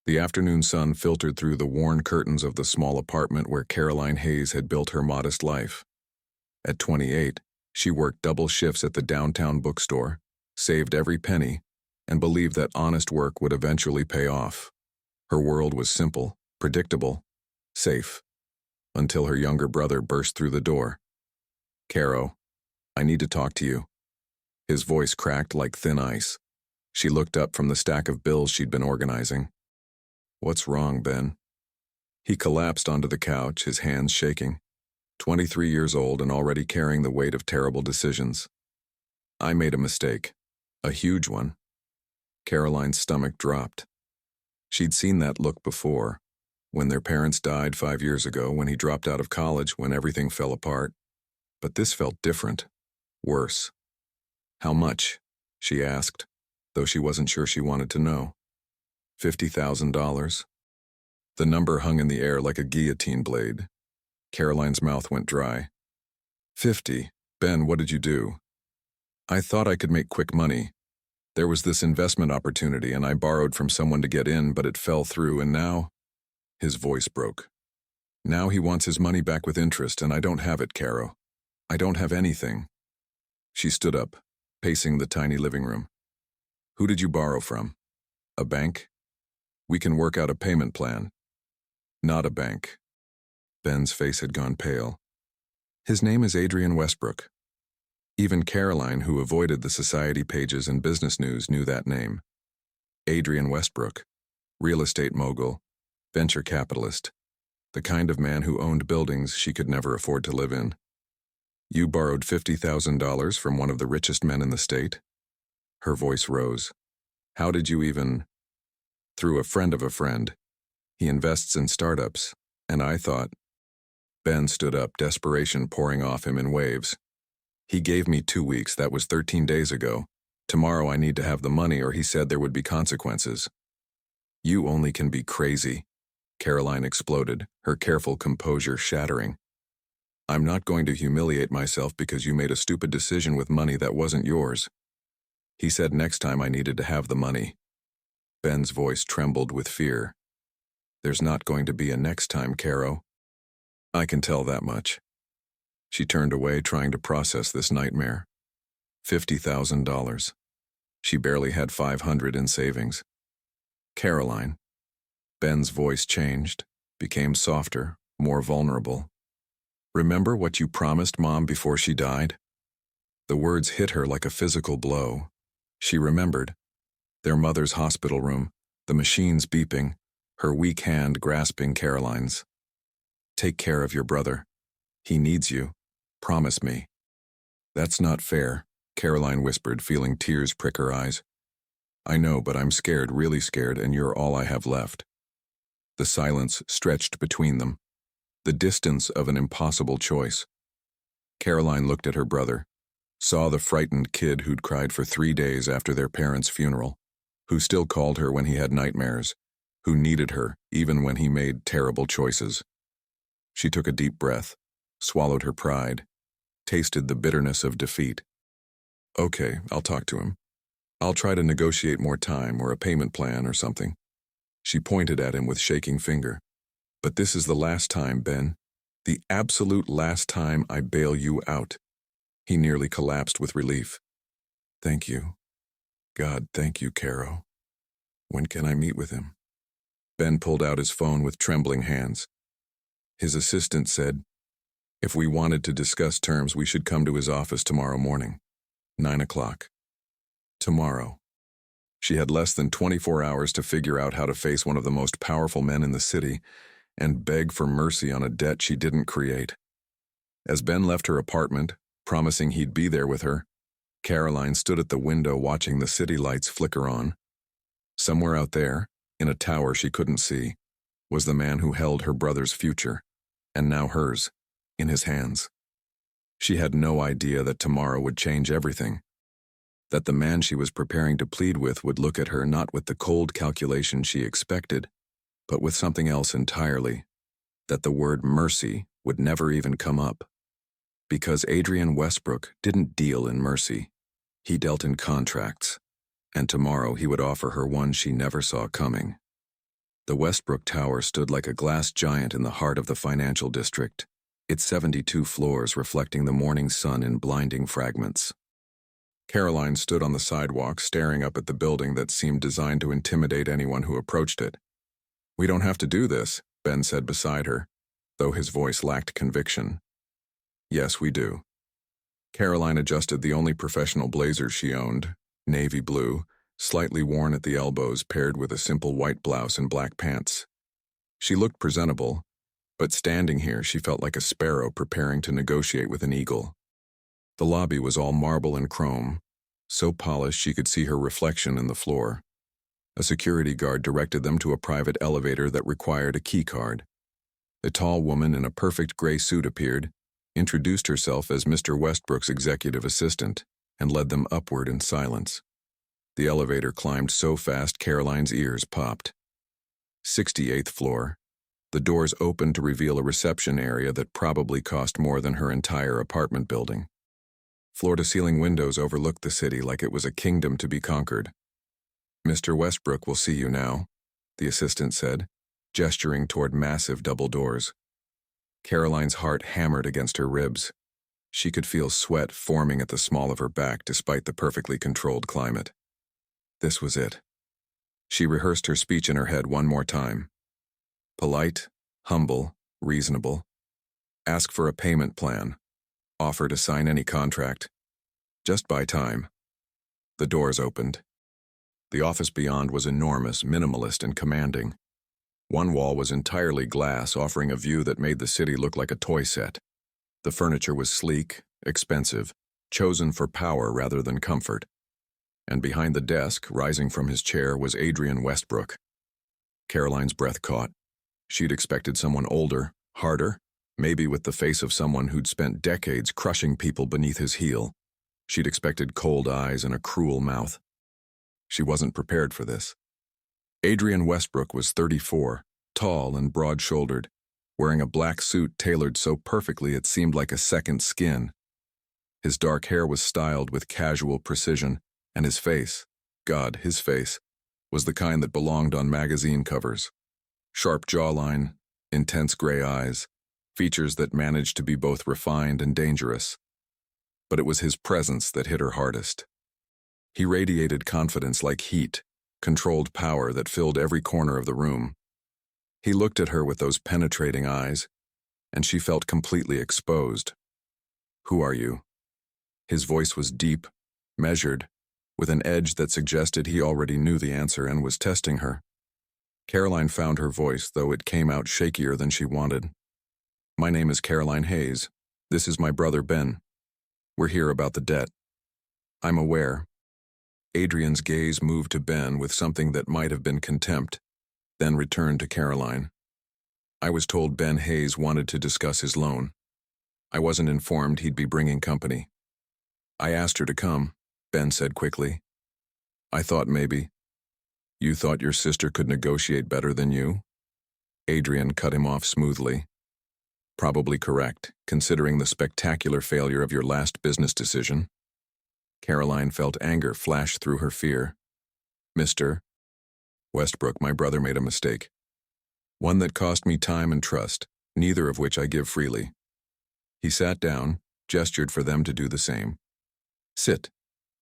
The afternoon sun filtered through the worn curtains of the small apartment where Caroline Hayes had built her modest life. At 28, she worked double shifts at the downtown bookstore, saved every penny, and believed that honest work would eventually pay off. Her world was simple, predictable, safe, until her younger brother burst through the door. "Caro, I need to talk to you." His voice cracked like thin ice. She looked up from the stack of bills she'd been organizing. "What's wrong, Ben?" He collapsed onto the couch, his hands shaking. 23 years old and already carrying the weight of terrible decisions. "I made a mistake. A huge one." Caroline's stomach dropped. She'd seen that look before, when their parents died 5 years ago, when he dropped out of college, when everything fell apart. But this felt different. Worse. "How much?" she asked, though she wasn't sure she wanted to know. $50,000. The number hung in the air like a guillotine blade. Caroline's mouth went dry. 50. Ben, what did you do?" "I thought I could make quick money. There was this investment opportunity and I borrowed from someone to get in, but it fell through and now—" His voice broke. "Now he wants his money back with interest and I don't have it, Caro. I don't have anything." She stood up, pacing the tiny living room. "Who did you borrow from? A bank? We can work out a payment plan." "Not a bank." Ben's face had gone pale. "His name is Adrian Westbrook." Even Caroline, who avoided the society pages and business news, knew that name. Adrian Westbrook, real estate mogul, venture capitalist, the kind of man who owned buildings she could never afford to live in. "You borrowed $50,000 from one of the richest men in the state?" Her voice rose. "How did you even—" "Through a friend of a friend. He invests in startups, and I thought—" Ben stood up, desperation pouring off him in waves. "He gave me 2 weeks, that was 13 days ago. Tomorrow I need to have the money or he said there would be consequences." "You only can be crazy," Caroline exploded, her careful composure shattering. "I'm not going to humiliate myself because you made a stupid decision with money that wasn't yours." He said next time I needed to have the money. Ben's voice trembled with fear. "There's not going to be a next time, Caro. I can tell that much." She turned away, trying to process this nightmare. $50,000. She barely had 500 in savings. "Caroline." Ben's voice changed, became softer, more vulnerable. "Remember what you promised Mom before she died?" The words hit her like a physical blow. She remembered. Their mother's hospital room, the machines beeping, her weak hand grasping Caroline's. "Take care of your brother. He needs you. Promise me." "That's not fair," Caroline whispered, feeling tears prick her eyes. "I know, but I'm scared, really scared, and you're all I have left." The silence stretched between them, the distance of an impossible choice. Caroline looked at her brother, saw the frightened kid who'd cried for 3 days after their parents' funeral, who still called her when he had nightmares, who needed her even when he made terrible choices. She took a deep breath, swallowed her pride, tasted the bitterness of defeat. "Okay, I'll talk to him. I'll try to negotiate more time or a payment plan or something." She pointed at him with shaking finger. "But this is the last time, Ben. The absolute last time I bail you out." He nearly collapsed with relief. "Thank you. God, thank you, Caro. When can I meet with him?" Ben pulled out his phone with trembling hands. His assistant said, "If we wanted to discuss terms, we should come to his office tomorrow morning, 9 o'clock. Tomorrow. She had less than 24 hours to figure out how to face one of the most powerful men in the city and beg for mercy on a debt she didn't create. As Ben left her apartment, promising he'd be there with her, Caroline stood at the window watching the city lights flicker on. Somewhere out there, in a tower she couldn't see, was the man who held her brother's future, and now hers, in his hands. She had no idea that tomorrow would change everything, that the man she was preparing to plead with would look at her not with the cold calculation she expected, but with something else entirely, that the word mercy would never even come up. Because Adrian Westbrook didn't deal in mercy. He dealt in contracts, and tomorrow he would offer her one she never saw coming. The Westbrook Tower stood like a glass giant in the heart of the financial district, its 72 floors reflecting the morning sun in blinding fragments. Caroline stood on the sidewalk staring up at the building that seemed designed to intimidate anyone who approached it. "We don't have to do this," Ben said beside her, though his voice lacked conviction. "Yes, we do." Caroline adjusted the only professional blazer she owned, navy blue, slightly worn at the elbows paired with a simple white blouse and black pants. She looked presentable, but standing here she felt like a sparrow preparing to negotiate with an eagle. The lobby was all marble and chrome, so polished she could see her reflection in the floor. A security guard directed them to a private elevator that required a key card. A tall woman in a perfect gray suit appeared, introduced herself as Mr. Westbrook's executive assistant, and led them upward in silence. The elevator climbed so fast Caroline's ears popped. 68th floor. The doors opened to reveal a reception area that probably cost more than her entire apartment building. Floor-to-ceiling windows overlooked the city like it was a kingdom to be conquered. "Mr. Westbrook will see you now," the assistant said, gesturing toward massive double doors. Caroline's heart hammered against her ribs. She could feel sweat forming at the small of her back despite the perfectly controlled climate. This was it. She rehearsed her speech in her head one more time. Polite, humble, reasonable. Ask for a payment plan. Offer to sign any contract. Just buy time. The doors opened. The office beyond was enormous, minimalist, and commanding. One wall was entirely glass, offering a view that made the city look like a toy set. The furniture was sleek, expensive, chosen for power rather than comfort. And behind the desk, rising from his chair, was Adrian Westbrook. Caroline's breath caught. She'd expected someone older, harder, maybe with the face of someone who'd spent decades crushing people beneath his heel. She'd expected cold eyes and a cruel mouth. She wasn't prepared for this. Adrian Westbrook was 34, tall and broad-shouldered, wearing a black suit tailored so perfectly it seemed like a second skin. His dark hair was styled with casual precision, and his face, God, his face, was the kind that belonged on magazine covers. Sharp jawline, intense gray eyes, features that managed to be both refined and dangerous. But it was his presence that hit her hardest. He radiated confidence like heat, controlled power that filled every corner of the room. He looked at her with those penetrating eyes, and she felt completely exposed. "Who are you?" His voice was deep, measured, with an edge that suggested he already knew the answer and was testing her. Caroline found her voice, though it came out shakier than she wanted. "My name is Caroline Hayes. This is my brother Ben. We're here about the debt." "I'm aware." Adrian's gaze moved to Ben with something that might have been contempt, then returned to Caroline. "I was told Ben Hayes wanted to discuss his loan. I wasn't informed he'd be bringing company." "I asked her to come," Ben said quickly. "I thought maybe." "You thought your sister could negotiate better than you?" Adrian cut him off smoothly. "Probably correct, considering the spectacular failure of your last business decision." Caroline felt anger flash through her fear. "Mr. Westbrook, my brother made a mistake. One that cost me time and trust, neither of which I give freely." He sat down, gestured for them to do the same. "Sit.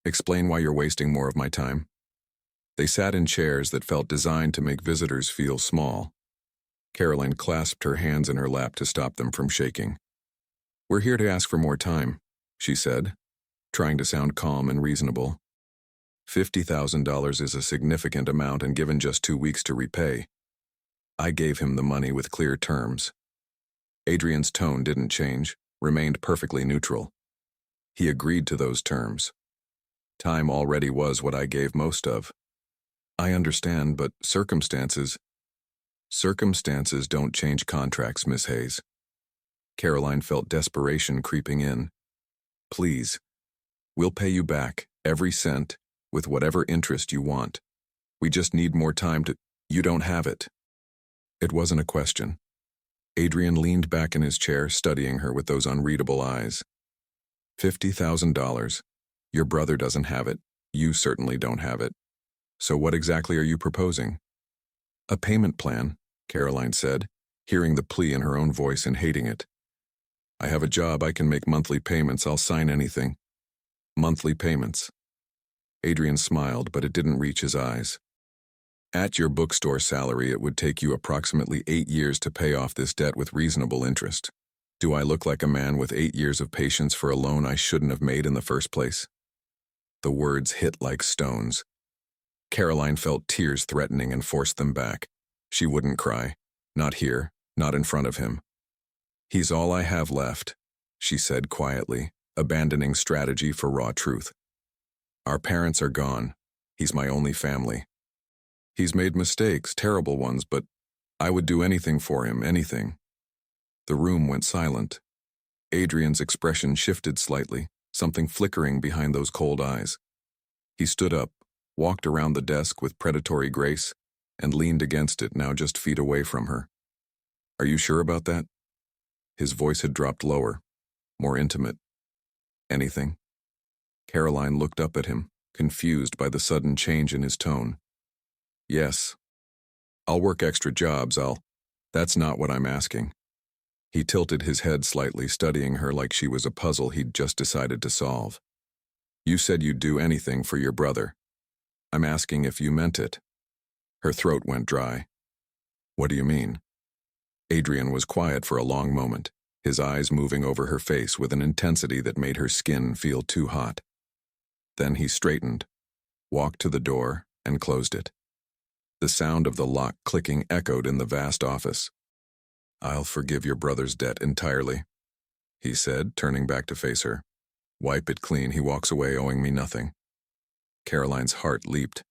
Explain why you're wasting more of my time." They sat in chairs that felt designed to make visitors feel small. Caroline clasped her hands in her lap to stop them from shaking. "We're here to ask for more time," she said, trying to sound calm and reasonable. $50,000 is a significant amount and given just 2 weeks to repay. I gave him the money with clear terms. Adrian's tone didn't change, remained perfectly neutral. He agreed to those terms. Time already was what I gave most of. "I understand, but circumstances don't change contracts, Miss Hayes." Caroline felt desperation creeping in. "Please, we'll pay you back, every cent, with whatever interest you want. We just need more time to—" "You don't have it." It wasn't a question. Adrian leaned back in his chair, studying her with those unreadable eyes. $50,000. Your brother doesn't have it. You certainly don't have it. So what exactly are you proposing?" A payment plan, Caroline said, hearing the plea in her own voice and hating it. I have a job, I can make monthly payments, I'll sign anything. Monthly payments. Adrian smiled, but it didn't reach his eyes. At your bookstore salary, it would take you approximately 8 years to pay off this debt with reasonable interest. Do I look like a man with 8 years of patience for a loan I shouldn't have made in the first place? The words hit like stones. Caroline felt tears threatening and forced them back. She wouldn't cry. Not here, not in front of him. He's all I have left, she said quietly, abandoning strategy for raw truth. Our parents are gone. He's my only family. He's made mistakes, terrible ones, but I would do anything for him, anything. The room went silent. Adrian's expression shifted slightly, something flickering behind those cold eyes. He stood up, walked around the desk with predatory grace, and leaned against it, now just feet away from her. Are you sure about that? His voice had dropped lower, more intimate. Anything? Caroline looked up at him, confused by the sudden change in his tone. Yes. I'll work extra jobs, That's not what I'm asking. He tilted his head slightly, studying her like she was a puzzle he'd just decided to solve. You said you'd do anything for your brother. I'm asking if you meant it. Her throat went dry. What do you mean? Adrian was quiet for a long moment, his eyes moving over her face with an intensity that made her skin feel too hot. Then he straightened, walked to the door, and closed it. The sound of the lock clicking echoed in the vast office. I'll forgive your brother's debt entirely, he said, turning back to face her. Wipe it clean, he walks away owing me nothing. Caroline's heart leaped.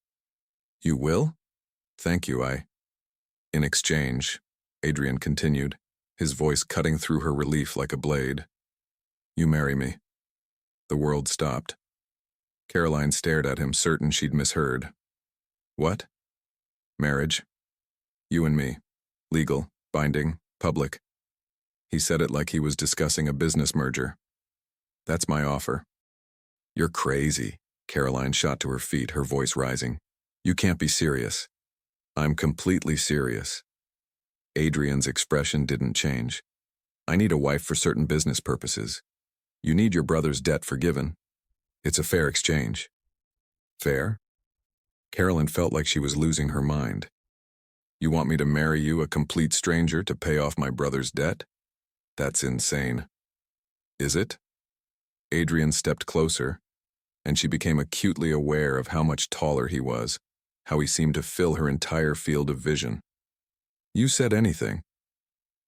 You will? Thank you, In exchange, Adrian continued, his voice cutting through her relief like a blade. You marry me. The world stopped. Caroline stared at him, certain she'd misheard. What? Marriage. You and me. Legal, binding, public. He said it like he was discussing a business merger. That's my offer. You're crazy. Caroline shot to her feet, her voice rising. You can't be serious. I'm completely serious. Adrian's expression didn't change. I need a wife for certain business purposes. You need your brother's debt forgiven. It's a fair exchange. Fair? Caroline felt like she was losing her mind. You want me to marry you, a complete stranger, to pay off my brother's debt? That's insane. Is it? Adrian stepped closer, and she became acutely aware of how much taller he was, how he seemed to fill her entire field of vision. You said anything.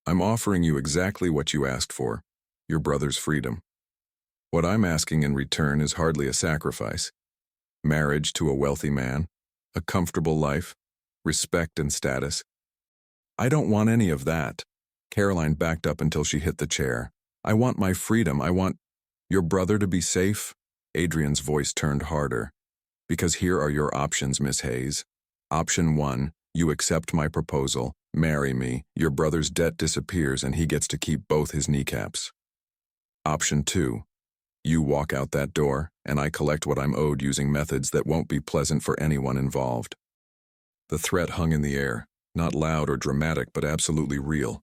I'm offering you exactly what you asked for, your brother's freedom. What I'm asking in return is hardly a sacrifice. Marriage to a wealthy man, a comfortable life, respect and status. I don't want any of that. Caroline backed up until she hit the chair. I want my freedom. I want your brother to be safe. Adrian's voice turned harder. Because here are your options, Miss Hayes. Option 1, you accept my proposal, marry me, your brother's debt disappears and he gets to keep both his kneecaps. Option 2, you walk out that door and I collect what I'm owed using methods that won't be pleasant for anyone involved. The threat hung in the air, not loud or dramatic, but absolutely real.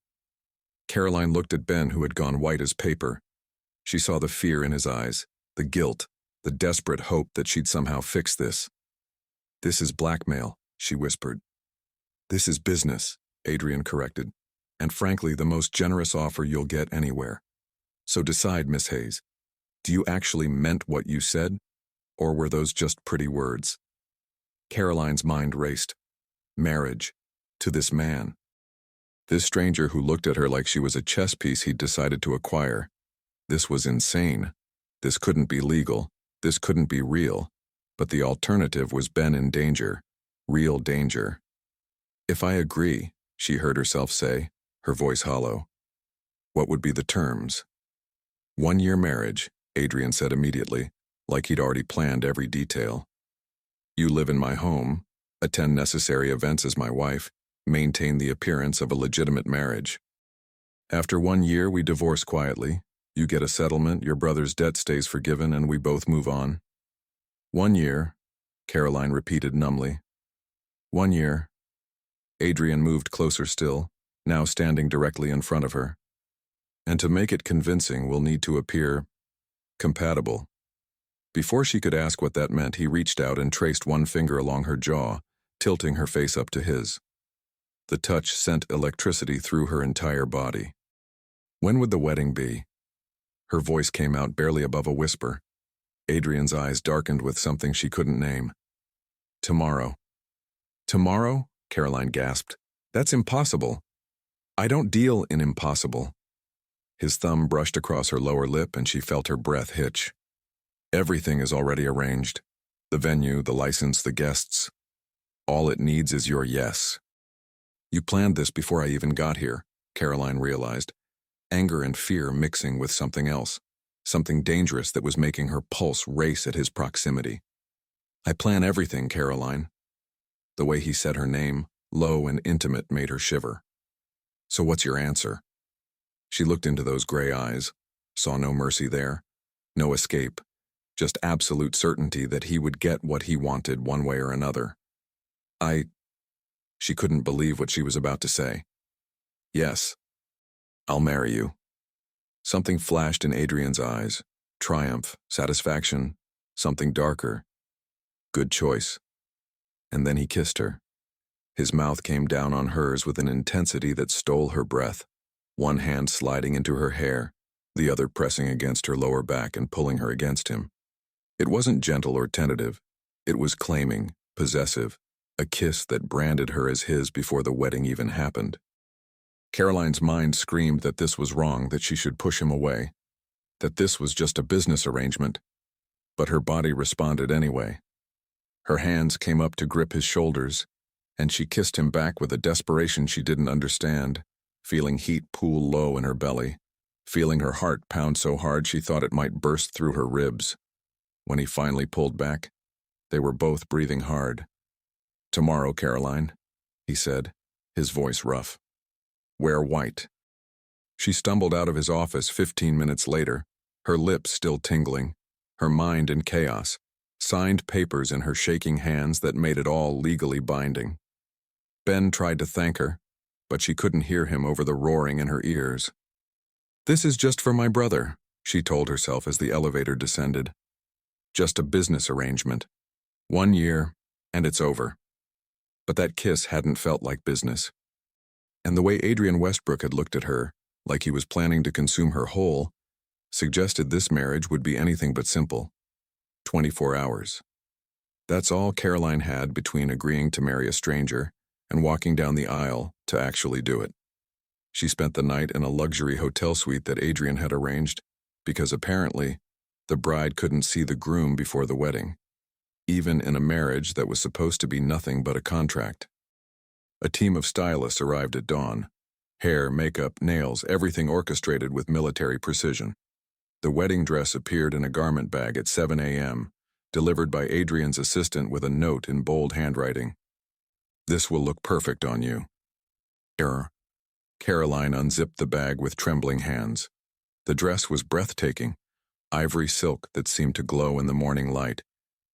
Caroline looked at Ben, who had gone white as paper. She saw the fear in his eyes, the guilt, the desperate hope that she'd somehow fix this. This is blackmail, she whispered. This is business, Adrian corrected, and frankly the most generous offer you'll get anywhere. So decide, Miss Hayes, do you actually meant what you said, or were those just pretty words? Caroline's mind raced. Marriage. To this man. This stranger who looked at her like she was a chess piece he'd decided to acquire. This was insane. This couldn't be legal. This couldn't be real. But the alternative was Ben in danger. Real danger. If I agree, she heard herself say, her voice hollow. What would be the terms? 1-year marriage, Adrian said immediately, like he'd already planned every detail. You live in my home, attend necessary events as my wife, maintain the appearance of a legitimate marriage. After 1 year, we divorce quietly. You get a settlement, your brother's debt stays forgiven, and we both move on. 1 year, Caroline repeated numbly. 1 year. Adrian moved closer still, now standing directly in front of her. And to make it convincing, we'll need to appear compatible. Before she could ask what that meant, he reached out and traced one finger along her jaw, tilting her face up to his. The touch sent electricity through her entire body. When would the wedding be? Her voice came out barely above a whisper. Adrian's eyes darkened with something she couldn't name. Tomorrow. Tomorrow? Caroline gasped. That's impossible. I don't deal in impossible. His thumb brushed across her lower lip and she felt her breath hitch. Everything is already arranged. The venue, the license, the guests. All it needs is your yes. You planned this before I even got here, Caroline realized, anger and fear mixing with something else, something dangerous that was making her pulse race at his proximity. I plan everything, Caroline. The way he said her name, low and intimate, made her shiver. So what's your answer? She looked into those gray eyes, saw no mercy there, no escape, just absolute certainty that he would get what he wanted one way or another. She couldn't believe what she was about to say. Yes, I'll marry you. Something flashed in Adrian's eyes, triumph, satisfaction, something darker. Good choice. And then he kissed her. His mouth came down on hers with an intensity that stole her breath, one hand sliding into her hair, the other pressing against her lower back and pulling her against him. It wasn't gentle or tentative. It was claiming, possessive, a kiss that branded her as his before the wedding even happened. Caroline's mind screamed that this was wrong, that she should push him away, that this was just a business arrangement. But her body responded anyway. Her hands came up to grip his shoulders, and she kissed him back with a desperation she didn't understand, feeling heat pool low in her belly, feeling her heart pound so hard she thought it might burst through her ribs. When he finally pulled back, they were both breathing hard. Tomorrow, Caroline, he said, his voice rough. Wear white. She stumbled out of his office 15 minutes later, her lips still tingling, her mind in chaos, signed papers in her shaking hands that made it all legally binding. Ben tried to thank her, but she couldn't hear him over the roaring in her ears. This is just for my brother, she told herself as the elevator descended. Just a business arrangement. 1 year, and it's over. But that kiss hadn't felt like business. And the way Adrian Westbrook had looked at her, like he was planning to consume her whole, suggested this marriage would be anything but simple. 24 hours. That's all Caroline had between agreeing to marry a stranger and walking down the aisle to actually do it. She spent the night in a luxury hotel suite that Adrian had arranged because apparently the bride couldn't see the groom before the wedding, even in a marriage that was supposed to be nothing but a contract. A team of stylists arrived at dawn. Hair, makeup, nails, everything orchestrated with military precision. The wedding dress appeared in a garment bag at 7 a.m., delivered by Adrian's assistant with a note in bold handwriting. This will look perfect on you. Caroline unzipped the bag with trembling hands. The dress was breathtaking, ivory silk that seemed to glow in the morning light,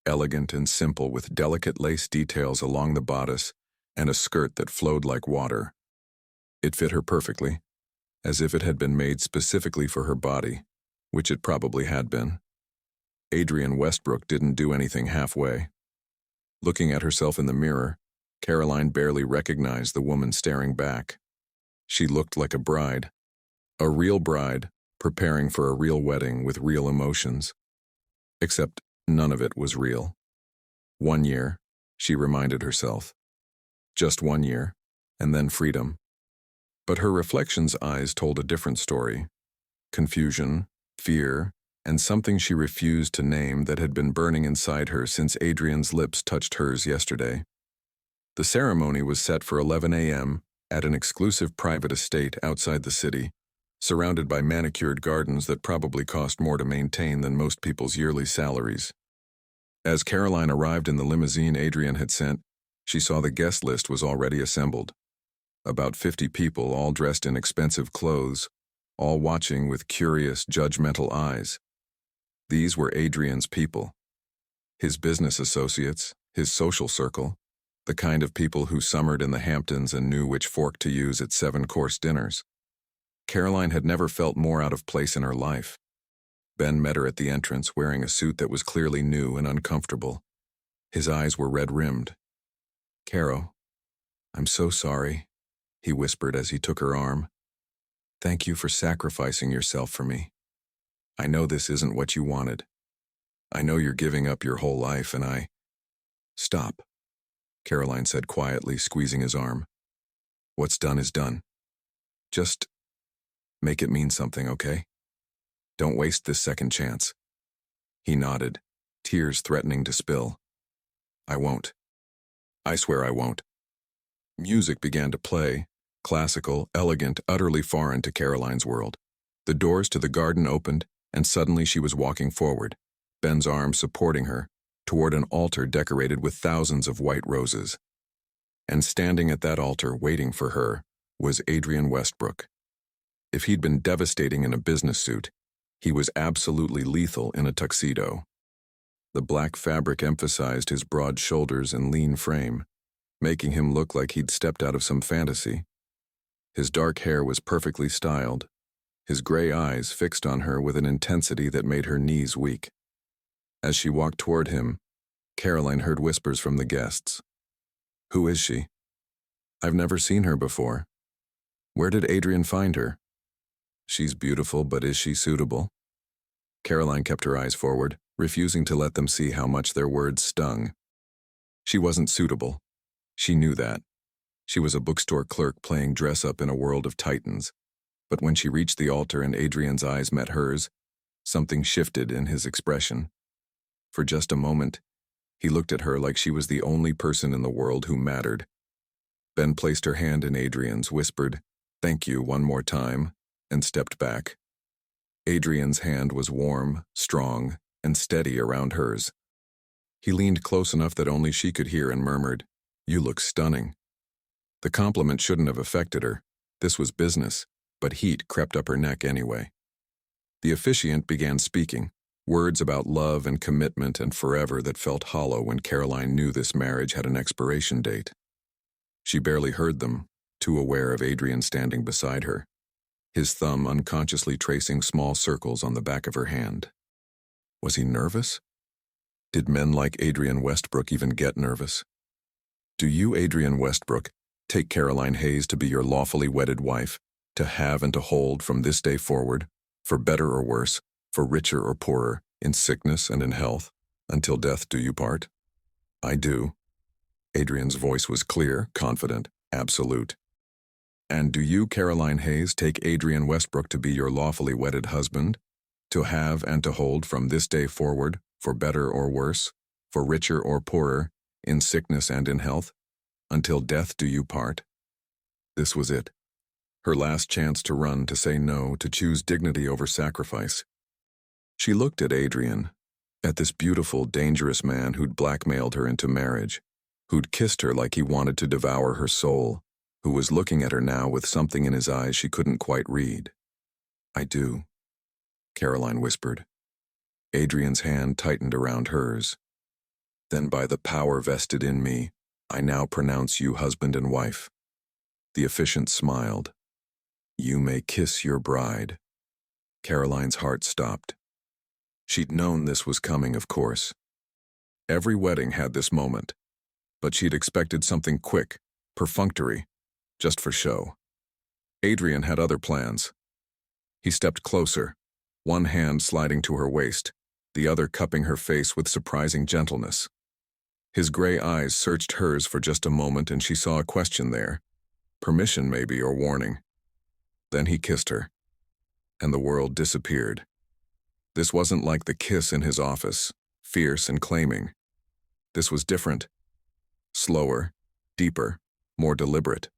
elegant and simple with delicate lace details along the bodice and a skirt that flowed like water. It fit her perfectly, as if it had been made specifically for her body, which it probably had been. Adrian Westbrook didn't do anything halfway. Looking at herself in the mirror, Caroline barely recognized the woman staring back. She looked like a bride. A real bride, preparing for a real wedding with real emotions. Except none of it was real. 1 year, she reminded herself. Just 1 year, and then freedom. But her reflection's eyes told a different story. Confusion, fear, and something she refused to name that had been burning inside her since Adrian's lips touched hers yesterday. The ceremony was set for 11 a.m. at an exclusive private estate outside the city, surrounded by manicured gardens that probably cost more to maintain than most people's yearly salaries. As Caroline arrived in the limousine Adrian had sent, she saw the guest list was already assembled. About 50 people, all dressed in expensive clothes, all watching with curious, judgmental eyes. These were Adrian's people. His business associates, his social circle, The kind of people who summered in the Hamptons and knew which fork to use at 7-course dinners. Caroline had never felt more out of place in her life. Ben met her at the entrance wearing a suit that was clearly new and uncomfortable. His eyes were red-rimmed. "Caro, I'm so sorry," he whispered as he took her arm. "Thank you for sacrificing yourself for me. I know this isn't what you wanted. I know you're giving up your whole life and I—" "Stop," Caroline said quietly, squeezing his arm. "What's done is done. Just make it mean something, okay? Don't waste this second chance." He nodded, tears threatening to spill. "I won't. I swear I won't." Music began to play, classical, elegant, utterly foreign to Caroline's world. The doors to the garden opened, and suddenly she was walking forward, Ben's arm supporting her, toward an altar decorated with thousands of white roses. And standing at that altar, waiting for her, was Adrian Westbrook. If he'd been devastating in a business suit, he was absolutely lethal in a tuxedo. The black fabric emphasized his broad shoulders and lean frame, making him look like he'd stepped out of some fantasy. His dark hair was perfectly styled, his gray eyes fixed on her with an intensity that made her knees weak. As she walked toward him, Caroline heard whispers from the guests. "Who is she? I've never seen her before. Where did Adrian find her? She's beautiful, but is she suitable?" Caroline kept her eyes forward, refusing to let them see how much their words stung. She wasn't suitable. She knew that. She was a bookstore clerk playing dress-up in a world of titans. But when she reached the altar and Adrian's eyes met hers, something shifted in his expression. For just a moment, he looked at her like she was the only person in the world who mattered. Ben placed her hand in Adrian's, whispered, "Thank you," one more time, and stepped back. Adrian's hand was warm, strong, and steady around hers. He leaned close enough that only she could hear and murmured, "You look stunning." The compliment shouldn't have affected her. This was business, but heat crept up her neck anyway. The officiant began speaking, words about love and commitment and forever that felt hollow when Caroline knew this marriage had an expiration date. She barely heard them, too aware of Adrian standing beside her, his thumb unconsciously tracing small circles on the back of her hand. Was he nervous? Did men like Adrian Westbrook even get nervous? "Do you, Adrian Westbrook, take Caroline Hayes to be your lawfully wedded wife, to have and to hold from this day forward, for better or worse, for richer or poorer, in sickness and in health, until death do you part?" "I do." Adrian's voice was clear, confident, absolute. "And do you, Caroline Hayes, take Adrian Westbrook to be your lawfully wedded husband, to have and to hold from this day forward, for better or worse, for richer or poorer, in sickness and in health, until death do you part?" This was it. Her last chance to run, to say no, to choose dignity over sacrifice. She looked at Adrian, at this beautiful, dangerous man who'd blackmailed her into marriage, who'd kissed her like he wanted to devour her soul, who was looking at her now with something in his eyes she couldn't quite read. "I do," Caroline whispered. Adrian's hand tightened around hers. "Then by the power vested in me, I now pronounce you husband and wife." The officiant smiled. "You may kiss your bride." Caroline's heart stopped. She'd known this was coming, of course. Every wedding had this moment, but she'd expected something quick, perfunctory, just for show. Adrian had other plans. He stepped closer, one hand sliding to her waist, the other cupping her face with surprising gentleness. His gray eyes searched hers for just a moment, and she saw a question there. Permission, maybe, or warning. Then he kissed her, and the world disappeared. This wasn't like the kiss in his office, fierce and claiming. This was different. Slower, deeper, more deliberate.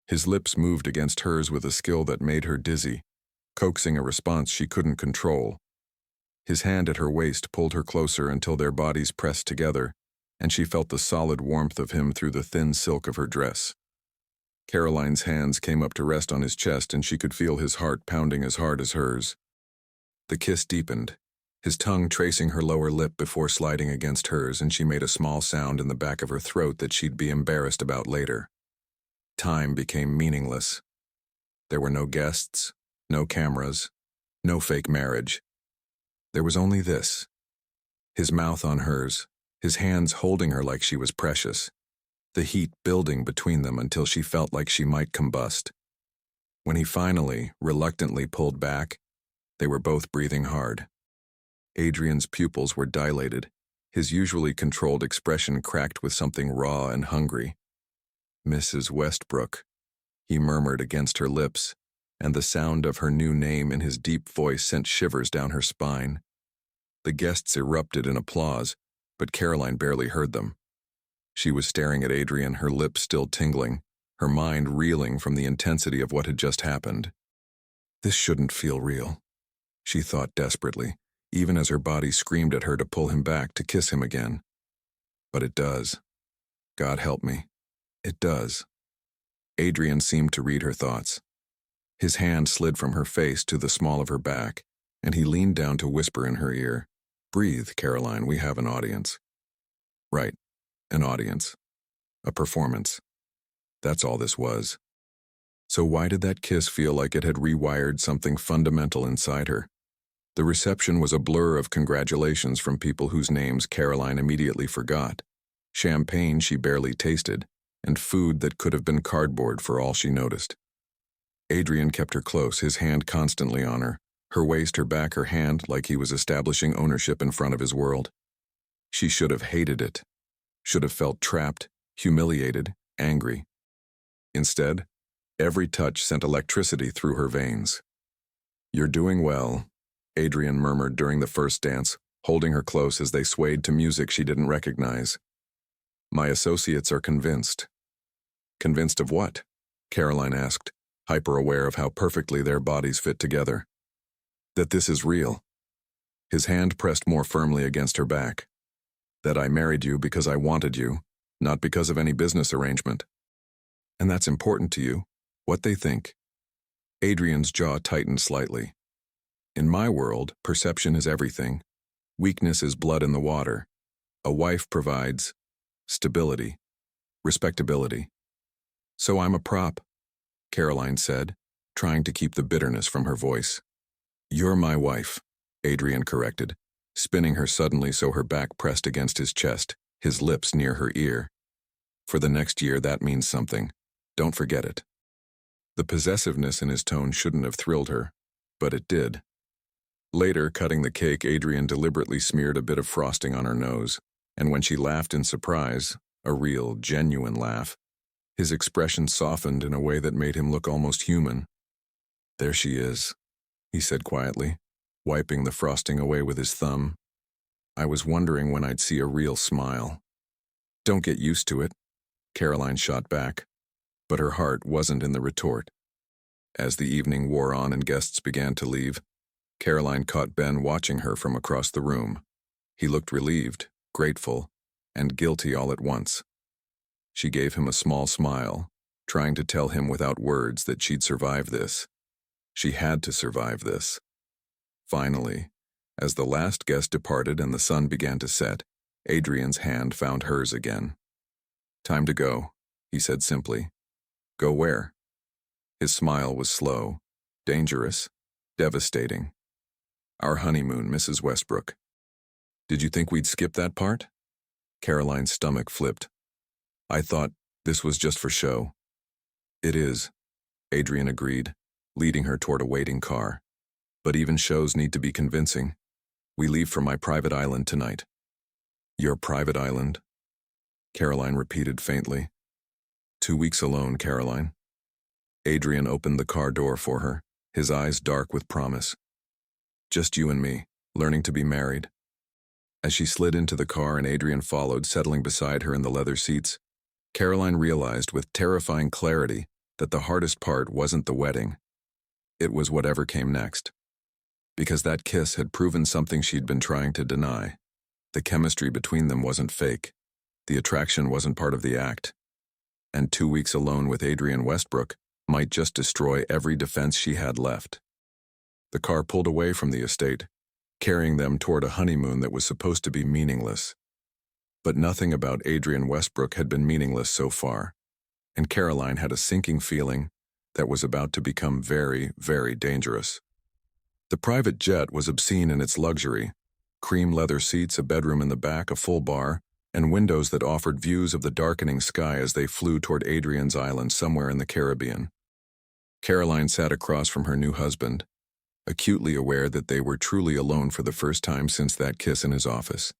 His lips moved against hers with a skill that made her dizzy, coaxing a response she couldn't control. His hand at her waist pulled her closer until their bodies pressed together, and she felt the solid warmth of him through the thin silk of her dress. Caroline's hands came up to rest on his chest, and she could feel his heart pounding as hard as hers. The kiss deepened, his tongue tracing her lower lip before sliding against hers, and she made a small sound in the back of her throat that she'd be embarrassed about later. Time became meaningless. There were no guests, no cameras, no fake marriage. There was only this. His mouth on hers, his hands holding her like she was precious, the heat building between them until she felt like she might combust. When he finally, reluctantly pulled back, they were both breathing hard. Adrian's pupils were dilated, his usually controlled expression cracked with something raw and hungry. "Mrs. Westbrook," he murmured against her lips, and the sound of her new name in his deep voice sent shivers down her spine. The guests erupted in applause, but Caroline barely heard them. She was staring at Adrian, her lips still tingling, her mind reeling from the intensity of what had just happened. This shouldn't feel real, she thought desperately, even as her body screamed at her to pull him back to kiss him again. But it does. God help me. It does. Adrian seemed to read her thoughts. His hand slid from her face to the small of her back, and he leaned down to whisper in her ear, "Breathe, Caroline, we have an audience." Right, an audience. A performance. That's all this was. So why did that kiss feel like it had rewired something fundamental inside her? The reception was a blur of congratulations from people whose names Caroline immediately forgot, champagne she barely tasted, and food that could have been cardboard for all she noticed. Adrian kept her close, his hand constantly on her, her waist, her back, her hand, like he was establishing ownership in front of his world. She should have hated it, should have felt trapped, humiliated, angry. Instead, every touch sent electricity through her veins. "You're doing well," Adrian murmured during the first dance, holding her close as they swayed to music she didn't recognize. "My associates are convinced." "Convinced of what?" Caroline asked, hyper-aware of how perfectly their bodies fit together. "That this is real." His hand pressed more firmly against her back. "That I married you because I wanted you, not because of any business arrangement. And that's important to you, what they think." Adrian's jaw tightened slightly. "In my world, perception is everything. Weakness is blood in the water. A wife provides stability, respectability. So I'm a prop," Caroline said, trying to keep the bitterness from her voice. "You're my wife," Adrian corrected, spinning her suddenly so her back pressed against his chest, his lips near her ear. "For the next year, that means something. Don't forget it." The possessiveness in his tone shouldn't have thrilled her, but it did. Later, cutting the cake, Adrian deliberately smeared a bit of frosting on her nose, and when she laughed in surprise, a real, genuine laugh, his expression softened in a way that made him look almost human. "There she is," he said quietly, wiping the frosting away with his thumb. "I was wondering when I'd see a real smile." "Don't get used to it," Caroline shot back, but her heart wasn't in the retort. As the evening wore on and guests began to leave, Caroline caught Ben watching her from across the room. He looked relieved, grateful, and guilty all at once. She gave him a small smile, trying to tell him without words that she'd survive this. She had to survive this. Finally, as the last guest departed and the sun began to set, Adrian's hand found hers again. "Time to go," he said simply. "Go where?" His smile was slow, dangerous, devastating. "Our honeymoon, Mrs. Westbrook." "Did you think we'd skip that part?" Caroline's stomach flipped. "I thought this was just for show." "It is," Adrian agreed, leading her toward a waiting car. "But even shows need to be convincing. We leave for my private island tonight." "Your private island?" Caroline repeated faintly. 2 weeks alone, Caroline." Adrian opened the car door for her, his eyes dark with promise. "Just you and me, learning to be married." As she slid into the car and Adrian followed, settling beside her in the leather seats, Caroline realized with terrifying clarity that the hardest part wasn't the wedding. It was whatever came next. Because that kiss had proven something she'd been trying to deny. The chemistry between them wasn't fake. The attraction wasn't part of the act. And 2 weeks alone with Adrian Westbrook might just destroy every defense she had left. The car pulled away from the estate, carrying them toward a honeymoon that was supposed to be meaningless. But nothing about Adrian Westbrook had been meaningless so far, and Caroline had a sinking feeling that was about to become very, very dangerous. The private jet was obscene in its luxury: cream leather seats, a bedroom in the back, a full bar, and windows that offered views of the darkening sky as they flew toward Adrian's island somewhere in the Caribbean. Caroline sat across from her new husband, acutely aware that they were truly alone for the first time since that kiss in his office.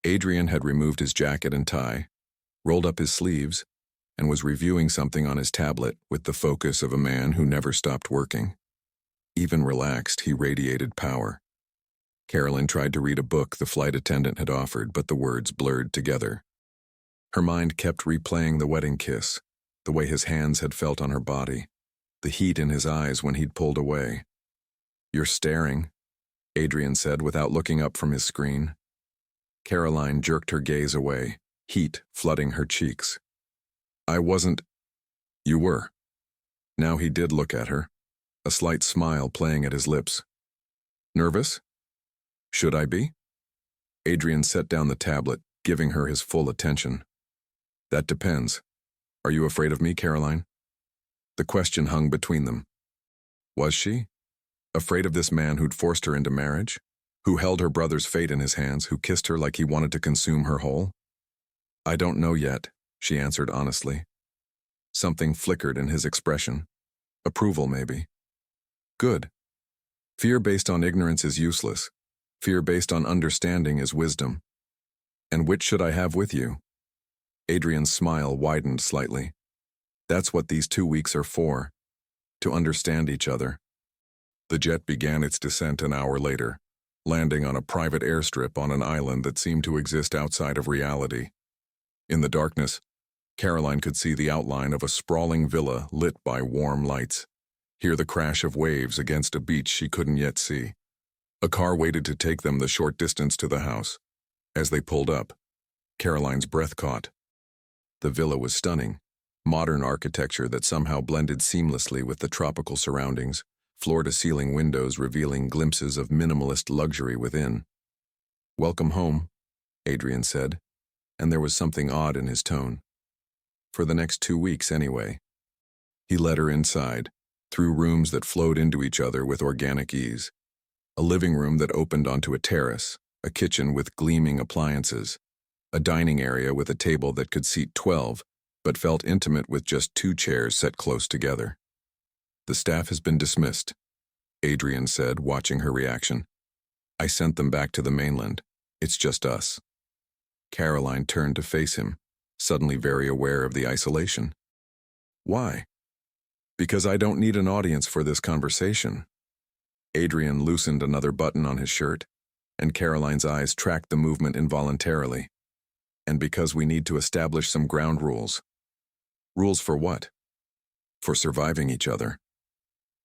Adrian had removed his jacket and tie, rolled up his sleeves, and was reviewing something on his tablet with the focus of a man who never stopped working. Even relaxed, he radiated power. Caroline tried to read a book the flight attendant had offered, but the words blurred together. Her mind kept replaying the wedding kiss, the way his hands had felt on her body, the heat in his eyes when he'd pulled away. "You're staring," Adrian said without looking up from his screen. Caroline jerked her gaze away, heat flooding her cheeks. "I wasn't." "You were." Now he did look at her, a slight smile playing at his lips. "Nervous? Should I be?" Adrian set down the tablet, giving her his full attention. "That depends. Are you afraid of me, Caroline?" The question hung between them. Was she? Afraid of this man who'd forced her into marriage? Who held her brother's fate in his hands, who kissed her like he wanted to consume her whole? "I don't know yet," she answered honestly. Something flickered in his expression. Approval, maybe. "Good. Fear based on ignorance is useless. Fear based on understanding is wisdom. And which should I have with you?" Adrian's smile widened slightly. "That's what these 2 weeks are for. To understand each other." The jet began its descent an hour later, landing on a private airstrip on an island that seemed to exist outside of reality. In the darkness, Caroline could see the outline of a sprawling villa lit by warm lights, hear the crash of waves against a beach she couldn't yet see. A car waited to take them the short distance to the house. As they pulled up, Caroline's breath caught. The villa was stunning, modern architecture that somehow blended seamlessly with the tropical surroundings, floor-to-ceiling windows revealing glimpses of minimalist luxury within. "Welcome home," Adrian said, and there was something odd in his tone. For the next 2 weeks, anyway. He led her inside, through rooms that flowed into each other with organic ease. A living room that opened onto a terrace, a kitchen with gleaming appliances, a dining area with a table that could seat 12, but felt intimate with just 2 chairs set close together. "The staff has been dismissed," Adrian said, watching her reaction. "I sent them back to the mainland. It's just us." Caroline turned to face him, suddenly very aware of the isolation. "Why?" "Because I don't need an audience for this conversation." Adrian loosened another button on his shirt, and Caroline's eyes tracked the movement involuntarily. "And because we need to establish some ground rules." "Rules for what?" "For surviving each other."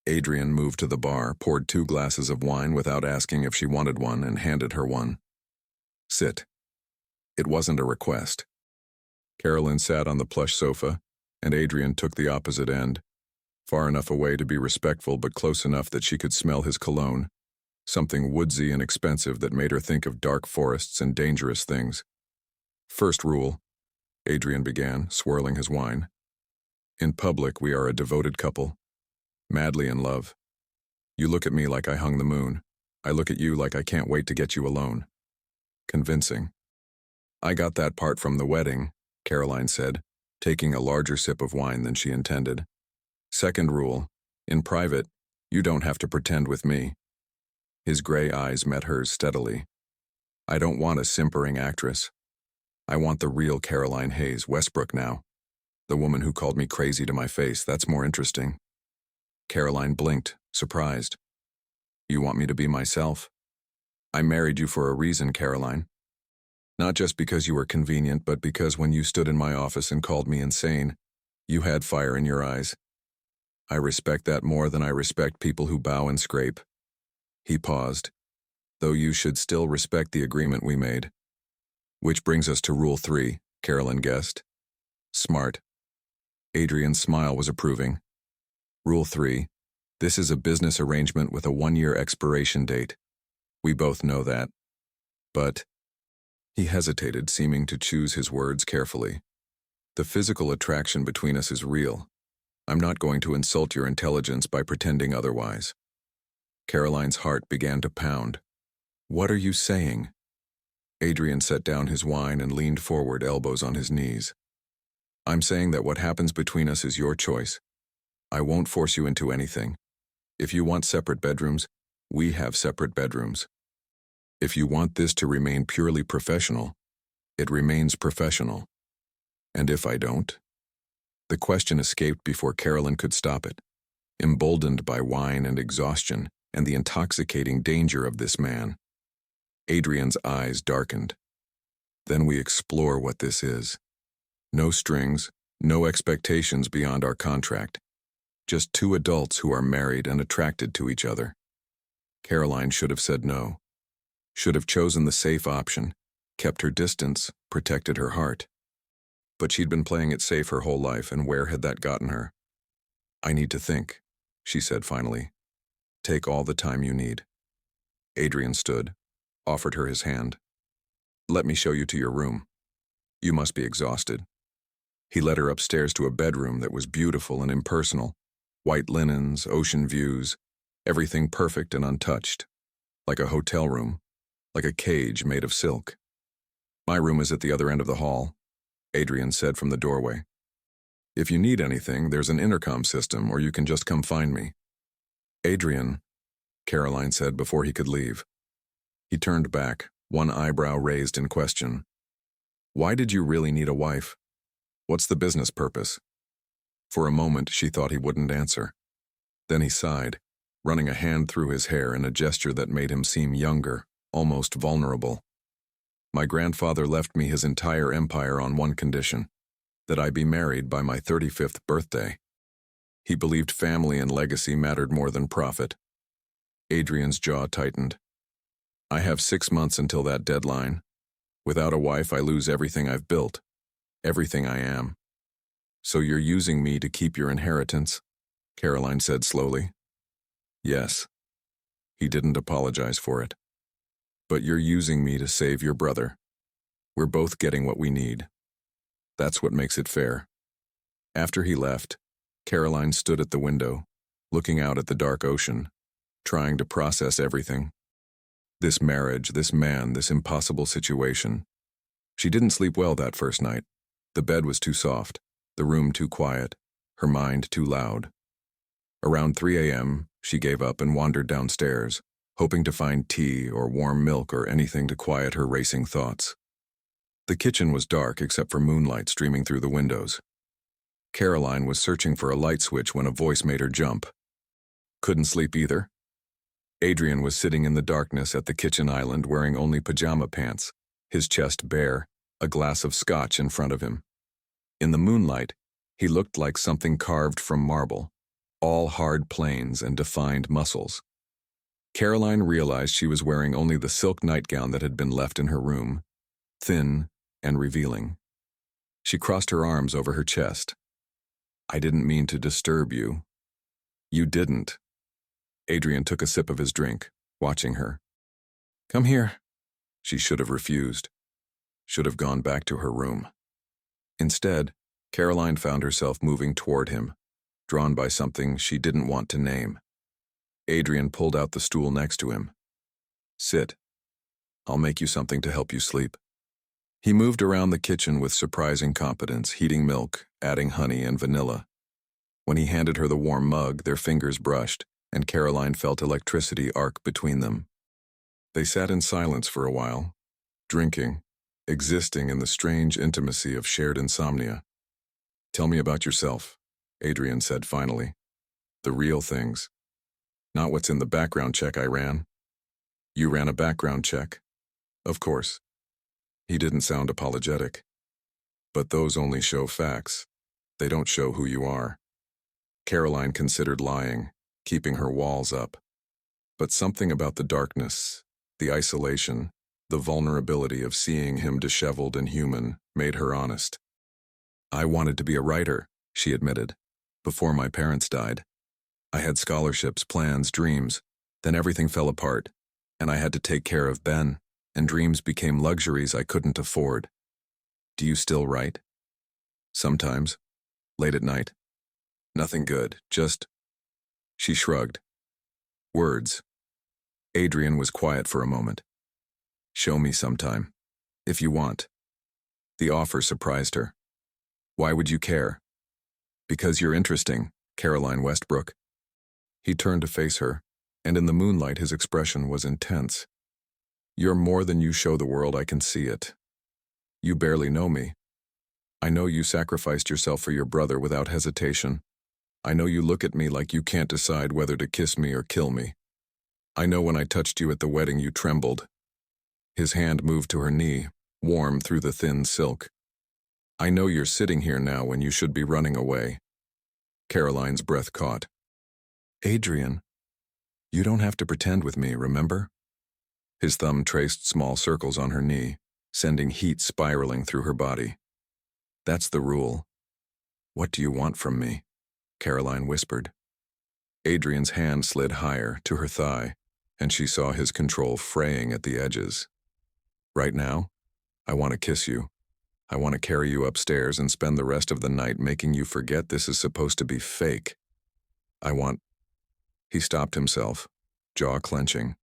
Adrian moved to the bar, poured 2 glasses of wine without asking if she wanted one, and handed her one. "Sit." It wasn't a request. Caroline sat on the plush sofa, and Adrian took the opposite end, far enough away to be respectful but close enough that she could smell his cologne, something woodsy and expensive that made her think of dark forests and dangerous things. "First rule," Adrian began, swirling his wine. "In public, we are a devoted couple, madly in love. You look at me like I hung the moon. I look at you like I can't wait to get you alone." Convincing. "I got that part from the wedding," Caroline said, taking a larger sip of wine than she intended. "Second rule, in private, you don't have to pretend with me." His gray eyes met hers steadily. "I don't want a simpering actress. I want the real Caroline Hayes Westbrook now. The woman who called me crazy to my face, that's more interesting." Caroline blinked, surprised. "You want me to be myself?" "I married you for a reason, Caroline. Not just because you were convenient, but because when you stood in my office and called me insane, you had fire in your eyes. I respect that more than I respect people who bow and scrape." He paused. "Though you should still respect the agreement we made." "Which brings us to Rule 3, Caroline guessed. "Smart." Adrian's smile was approving. "Rule 3, this is a business arrangement with a 1-year expiration date. We both know that. But he hesitated, seeming to choose his words carefully. The physical attraction between us is real. I'm not going to insult your intelligence by pretending otherwise. Caroline's heart began to pound. What are you saying? Adrian set down his wine and leaned forward, elbows on his knees. I'm saying that what happens between us is your choice. I won't force you into anything. If you want separate bedrooms, we have separate bedrooms. If you want this to remain purely professional, it remains professional. And if I don't? The question escaped before Caroline could stop it, emboldened by wine and exhaustion and the intoxicating danger of this man. Adrian's eyes darkened. Then we explore what this is. No strings, no expectations beyond our contract. Just two adults who are married and attracted to each other. Caroline should have said no. Should have chosen the safe option, kept her distance, protected her heart. But she'd been playing it safe her whole life, and where had that gotten her? I need to think, she said finally. Take all the time you need. Adrian stood, offered her his hand. Let me show you to your room. You must be exhausted. He led her upstairs to a bedroom that was beautiful and impersonal. White linens, ocean views, everything perfect and untouched. Like a hotel room, like a cage made of silk. My room is at the other end of the hall, Adrian said from the doorway. If you need anything, there's an intercom system, or you can just come find me. Adrian, Caroline said before he could leave. He turned back, one eyebrow raised in question. Why did you really need a wife? What's the business purpose? For a moment, she thought he wouldn't answer. Then he sighed, running a hand through his hair in a gesture that made him seem younger, almost vulnerable. My grandfather left me his entire empire on one condition, that I be married by my 35th birthday. He believed family and legacy mattered more than profit. Adrian's jaw tightened. I have 6 months until that deadline. Without a wife, I lose everything I've built, everything I am. So you're using me to keep your inheritance, Caroline said slowly. Yes. He didn't apologize for it. But you're using me to save your brother. We're both getting what we need. That's what makes it fair. After he left, Caroline stood at the window, looking out at the dark ocean, trying to process everything. This marriage, this man, this impossible situation. She didn't sleep well that first night. The bed was too soft, the room too quiet, her mind too loud. Around 3 a.m., she gave up and wandered downstairs, hoping to find tea or warm milk or anything to quiet her racing thoughts. The kitchen was dark except for moonlight streaming through the windows. Caroline was searching for a light switch when a voice made her jump. Couldn't sleep either? Adrian was sitting in the darkness at the kitchen island wearing only pajama pants, his chest bare, a glass of scotch in front of him. In the moonlight, he looked like something carved from marble, all hard planes and defined muscles. Caroline realized she was wearing only the silk nightgown that had been left in her room, thin and revealing. She crossed her arms over her chest. I didn't mean to disturb you. You didn't. Adrian took a sip of his drink, watching her. Come here. She should have refused. Should have gone back to her room. Instead, Caroline found herself moving toward him, drawn by something she didn't want to name. Adrian pulled out the stool next to him. Sit. I'll make you something to help you sleep. He moved around the kitchen with surprising competence, heating milk, adding honey and vanilla. When he handed her the warm mug, their fingers brushed, and Caroline felt electricity arc between them. They sat in silence for a while, drinking, existing in the strange intimacy of shared insomnia. Tell me about yourself, Adrian said finally. The real things. Not what's in the background check I ran. You ran a background check. Of course. He didn't sound apologetic. But those only show facts. They don't show who you are. Caroline considered lying, keeping her walls up. But something about the darkness, the isolation, the vulnerability of seeing him disheveled and human made her honest. I wanted to be a writer, she admitted, before my parents died. I had scholarships, plans, dreams, then everything fell apart, and I had to take care of Ben, and dreams became luxuries I couldn't afford. Do you still write? Sometimes. Late at night. Nothing good, just... She shrugged. Words. Adrian was quiet for a moment. Show me sometime. If you want. The offer surprised her. Why would you care? Because you're interesting, Caroline Westbrook. He turned to face her, and in the moonlight his expression was intense. You're more than you show the world, I can see it. You barely know me. I know you sacrificed yourself for your brother without hesitation. I know you look at me like you can't decide whether to kiss me or kill me. I know when I touched you at the wedding you trembled. His hand moved to her knee, warm through the thin silk. I know you're sitting here now when you should be running away. Caroline's breath caught. Adrian, you don't have to pretend with me, remember? His thumb traced small circles on her knee, sending heat spiraling through her body. That's the rule. What do you want from me? Caroline whispered. Adrian's hand slid higher to her thigh, and she saw his control fraying at the edges. Right now, I want to kiss you. I want to carry you upstairs and spend the rest of the night making you forget this is supposed to be fake. I want... He stopped himself, jaw clenching.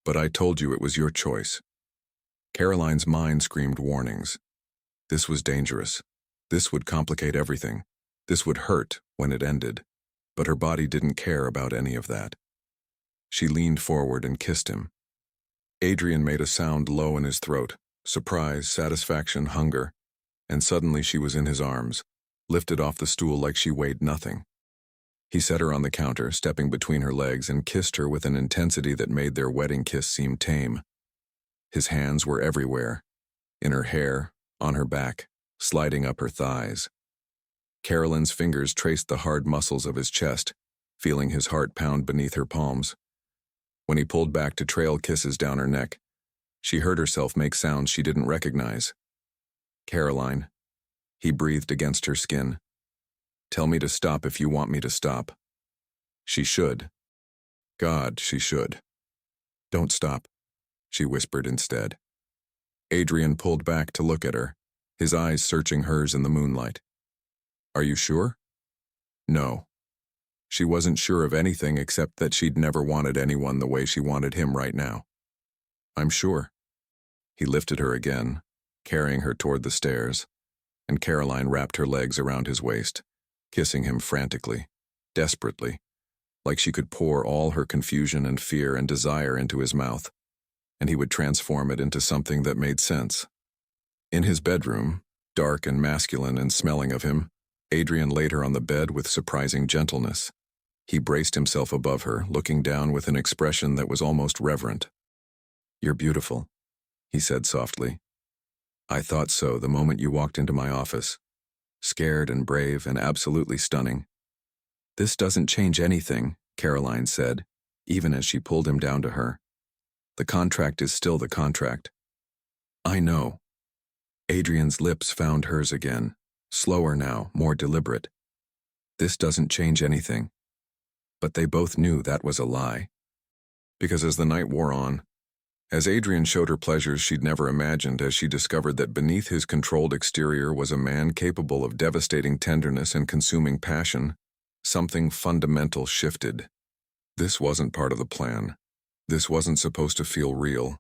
But I told you it was your choice. Caroline's mind screamed warnings. This was dangerous. This would complicate everything. This would hurt when it ended. But her body didn't care about any of that. She leaned forward and kissed him. Adrian made a sound low in his throat, surprise, satisfaction, hunger, and suddenly she was in his arms, lifted off the stool like she weighed nothing. He set her on the counter, stepping between her legs, and kissed her with an intensity that made their wedding kiss seem tame. His hands were everywhere, in her hair, on her back, sliding up her thighs. Caroline's fingers traced the hard muscles of his chest, feeling his heart pound beneath her palms. When he pulled back to trail kisses down her neck, she heard herself make sounds she didn't recognize. Caroline, he breathed against her skin. Tell me to stop if you want me to stop. She should. God, she should. Don't stop, she whispered instead. Adrian pulled back to look at her, his eyes searching hers in the moonlight. Are you sure? No. She wasn't sure of anything except that she'd never wanted anyone the way she wanted him right now. I'm sure. He lifted her again, carrying her toward the stairs, and Caroline wrapped her legs around his waist, kissing him frantically, desperately, like she could pour all her confusion and fear and desire into his mouth, and he would transform it into something that made sense. In his bedroom, dark and masculine and smelling of him, Adrian laid her on the bed with surprising gentleness. He braced himself above her, looking down with an expression that was almost reverent. You're beautiful, he said softly. I thought so the moment you walked into my office. Scared and brave and absolutely stunning. This doesn't change anything, Caroline said, even as she pulled him down to her. The contract is still the contract. I know. Adrian's lips found hers again, slower now, more deliberate. This doesn't change anything. But they both knew that was a lie. Because as the night wore on, as Adrian showed her pleasures she'd never imagined, as she discovered that beneath his controlled exterior was a man capable of devastating tenderness and consuming passion, something fundamental shifted. This wasn't part of the plan. This wasn't supposed to feel real.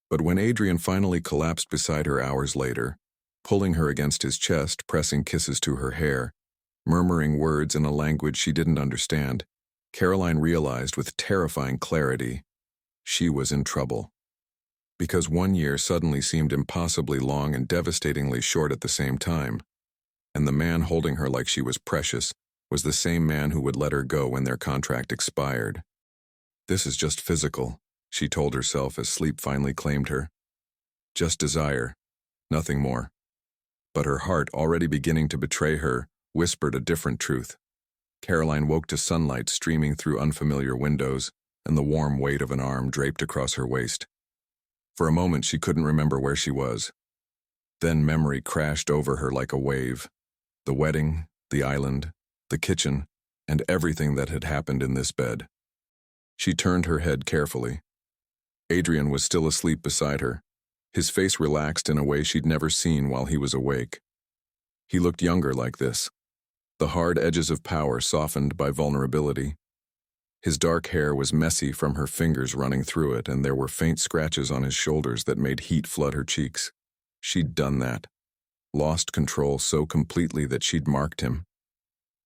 But when Adrian finally collapsed beside her hours later, pulling her against his chest, pressing kisses to her hair, murmuring words in a language she didn't understand, Caroline realized with terrifying clarity she was in trouble. Because 1 year suddenly seemed impossibly long and devastatingly short at the same time, and the man holding her like she was precious was the same man who would let her go when their contract expired. This is just physical, she told herself as sleep finally claimed her. Just desire, nothing more. But her heart, already beginning to betray her, whispered a different truth. Caroline woke to sunlight streaming through unfamiliar windows and the warm weight of an arm draped across her waist. For a moment she couldn't remember where she was. Then memory crashed over her like a wave. The wedding, the island, the kitchen, and everything that had happened in this bed. She turned her head carefully. Adrian was still asleep beside her, his face relaxed in a way she'd never seen while he was awake. He looked younger like this, the hard edges of power softened by vulnerability. His dark hair was messy from her fingers running through it, and there were faint scratches on his shoulders that made heat flood her cheeks. She'd done that, lost control so completely that she'd marked him.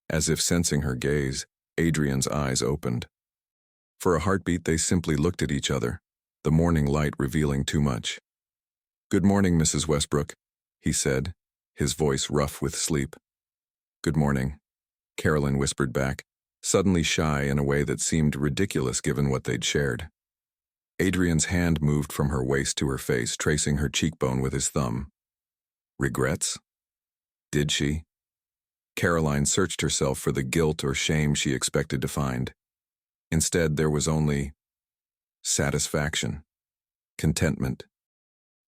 As if sensing her gaze, Adrian's eyes opened. For a heartbeat, they simply looked at each other, the morning light revealing too much. "Good morning, Mrs. Westbrook," he said, his voice rough with sleep. "Good morning," Caroline whispered back, suddenly shy in a way that seemed ridiculous given what they'd shared. Adrian's hand moved from her waist to her face, tracing her cheekbone with his thumb. Regrets? Did she? Caroline searched herself for the guilt or shame she expected to find. Instead, there was only satisfaction, contentment,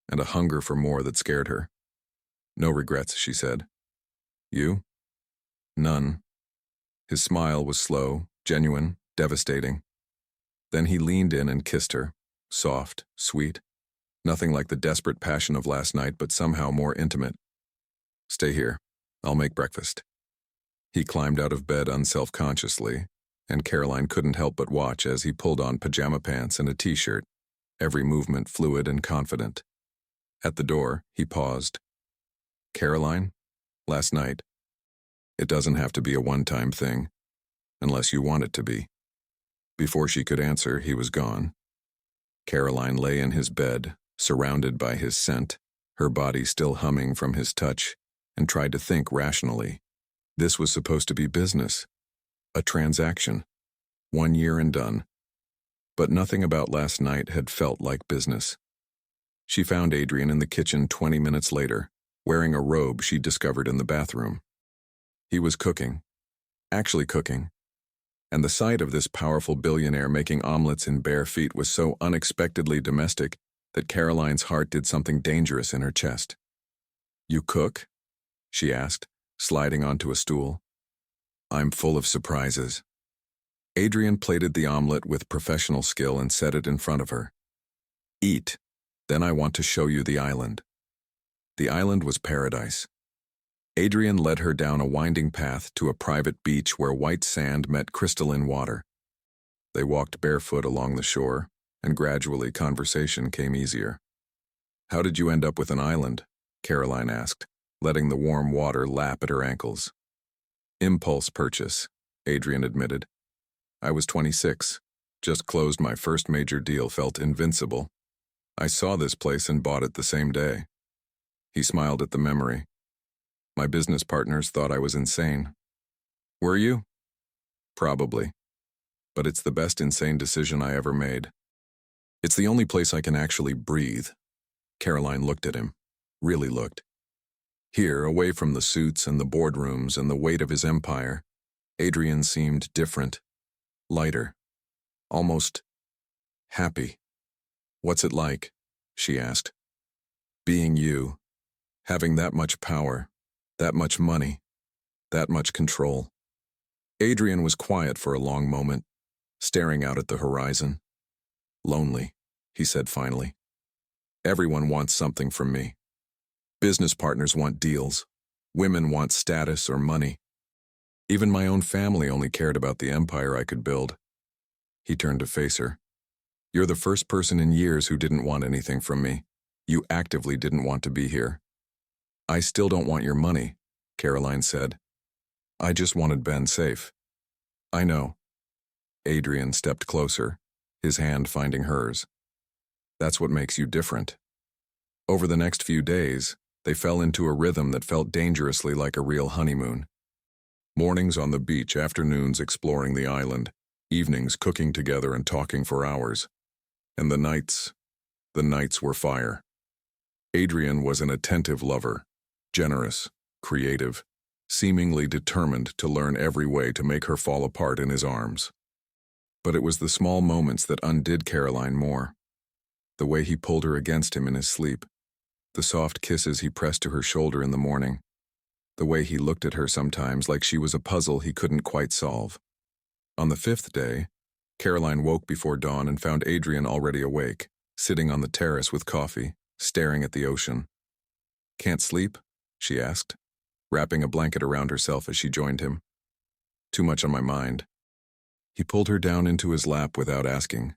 and a hunger for more that scared her. "No regrets," she said. "You?" "None." His smile was slow, genuine, devastating. Then he leaned in and kissed her, soft, sweet, nothing like the desperate passion of last night, but somehow more intimate. "Stay here. I'll make breakfast." He climbed out of bed unself-consciously, and Caroline couldn't help but watch as he pulled on pajama pants and a t-shirt, every movement fluid and confident. At the door, he paused. "Caroline? Last night. It doesn't have to be a one-time thing, unless you want it to be." Before she could answer, he was gone. Caroline lay in his bed, surrounded by his scent, her body still humming from his touch, and tried to think rationally. This was supposed to be business, a transaction, 1 year and done. But nothing about last night had felt like business. She found Adrian in the kitchen 20 minutes later, wearing a robe she discovered in the bathroom. He was cooking, actually cooking, and the sight of this powerful billionaire making omelets in bare feet was so unexpectedly domestic that Caroline's heart did something dangerous in her chest. "You cook?" she asked, sliding onto a stool. "I'm full of surprises." Adrian plated the omelet with professional skill and set it in front of her. "Eat, then I want to show you the island." The island was paradise. Adrian led her down a winding path to a private beach where white sand met crystalline water. They walked barefoot along the shore, and gradually conversation came easier. "How did you end up with an island?" Caroline asked, letting the warm water lap at her ankles. "Impulse purchase," Adrian admitted. "I was 26, just closed my first major deal, felt invincible. I saw this place and bought it the same day." He smiled at the memory. "My business partners thought I was insane." "Were you?" "Probably. But it's the best insane decision I ever made. It's the only place I can actually breathe." Caroline looked at him, really looked. Here, away from the suits and the boardrooms and the weight of his empire, Adrian seemed different, lighter, almost happy. "What's it like?" she asked. "Being you, having that much power, that much money, that much control." Adrian was quiet for a long moment, staring out at the horizon. "Lonely," he said finally. "Everyone wants something from me. Business partners want deals. Women want status or money. Even my own family only cared about the empire I could build." He turned to face her. "You're the first person in years who didn't want anything from me. You actively didn't want to be here." "I still don't want your money," Caroline said. "I just wanted Ben safe." "I know." Adrian stepped closer, his hand finding hers. "That's what makes you different." Over the next few days, they fell into a rhythm that felt dangerously like a real honeymoon. Mornings on the beach, afternoons exploring the island, evenings cooking together and talking for hours. And the nights were fire. Adrian was an attentive lover, generous, creative, seemingly determined to learn every way to make her fall apart in his arms. But it was the small moments that undid Caroline more. The way he pulled her against him in his sleep, the soft kisses he pressed to her shoulder in the morning, the way he looked at her sometimes like she was a puzzle he couldn't quite solve. On the 5th day, Caroline woke before dawn and found Adrian already awake, sitting on the terrace with coffee, staring at the ocean. "Can't sleep?" she asked, wrapping a blanket around herself as she joined him. "Too much on my mind." He pulled her down into his lap without asking,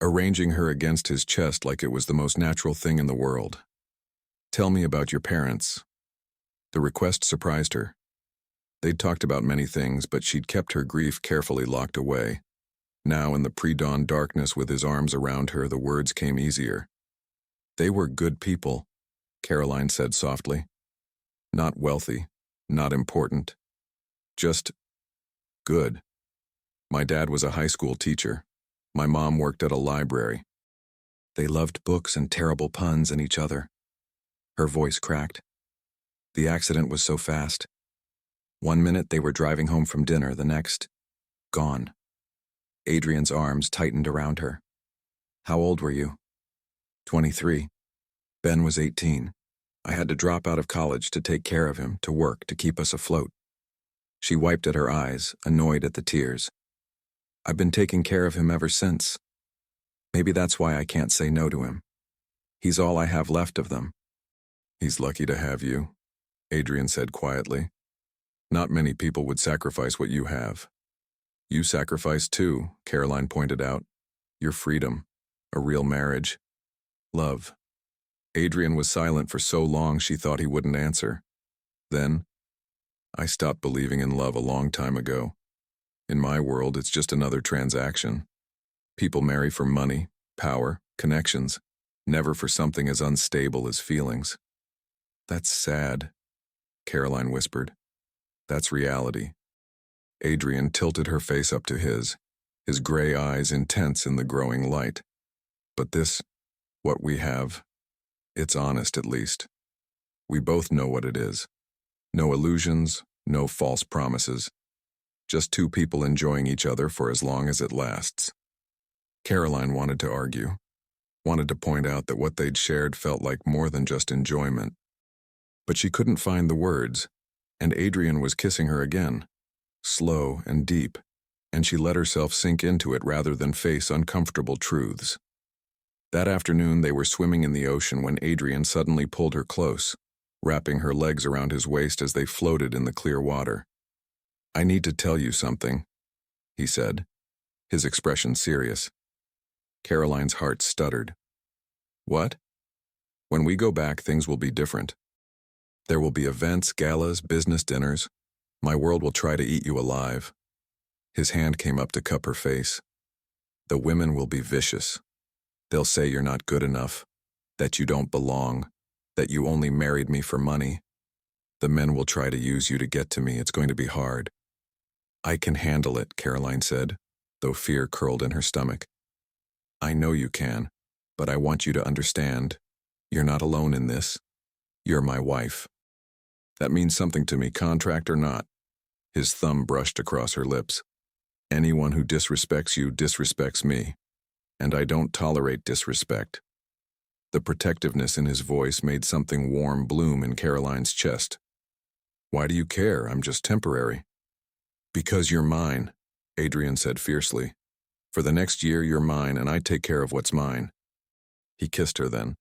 arranging her against his chest like it was the most natural thing in the world. "Tell me about your parents." The request surprised her. They'd talked about many things, but she'd kept her grief carefully locked away. Now, in the pre-dawn darkness with his arms around her, the words came easier. "They were good people," Caroline said softly. "Not wealthy, not important. Just good. My dad was a high school teacher. My mom worked at a library. They loved books and terrible puns and each other." Her voice cracked. "The accident was so fast. One minute they were driving home from dinner, the next, gone." Adrian's arms tightened around her. "How old were you?" 23. Ben was 18. I had to drop out of college to take care of him, to work, to keep us afloat." She wiped at her eyes, annoyed at the tears. "I've been taking care of him ever since. Maybe that's why I can't say no to him. He's all I have left of them." "He's lucky to have you," Adrian said quietly. "Not many people would sacrifice what you have." "You sacrificed too," Caroline pointed out. "Your freedom, a real marriage, love." Adrian was silent for so long she thought he wouldn't answer. Then, "I stopped believing in love a long time ago. In my world, it's just another transaction. People marry for money, power, connections, never for something as unstable as feelings." "That's sad," Caroline whispered. "That's reality." Adrian tilted her face up to his gray eyes intense in the growing light. "But this, what we have, it's honest at least. We both know what it is. No illusions, no false promises. Just two people enjoying each other for as long as it lasts." Caroline wanted to argue, wanted to point out that what they'd shared felt like more than just enjoyment. But she couldn't find the words, and Adrian was kissing her again, slow and deep, and she let herself sink into it rather than face uncomfortable truths. That afternoon they were swimming in the ocean when Adrian suddenly pulled her close, wrapping her legs around his waist as they floated in the clear water. "I need to tell you something," he said, his expression serious. Caroline's heart stuttered. "What?" "When we go back, things will be different. There will be events, galas, business dinners. My world will try to eat you alive." His hand came up to cup her face. "The women will be vicious. They'll say you're not good enough, that you don't belong, that you only married me for money. The men will try to use you to get to me. It's going to be hard." "I can handle it," Caroline said, though fear curled in her stomach. "I know you can, but I want you to understand. You're not alone in this. You're my wife. That means something to me, contract or not." His thumb brushed across her lips. "Anyone who disrespects you disrespects me, and I don't tolerate disrespect." The protectiveness in his voice made something warm bloom in Caroline's chest. "Why do you care? I'm just temporary." "Because you're mine," Adrian said fiercely. "For the next year, you're mine, and I take care of what's mine." He kissed her then,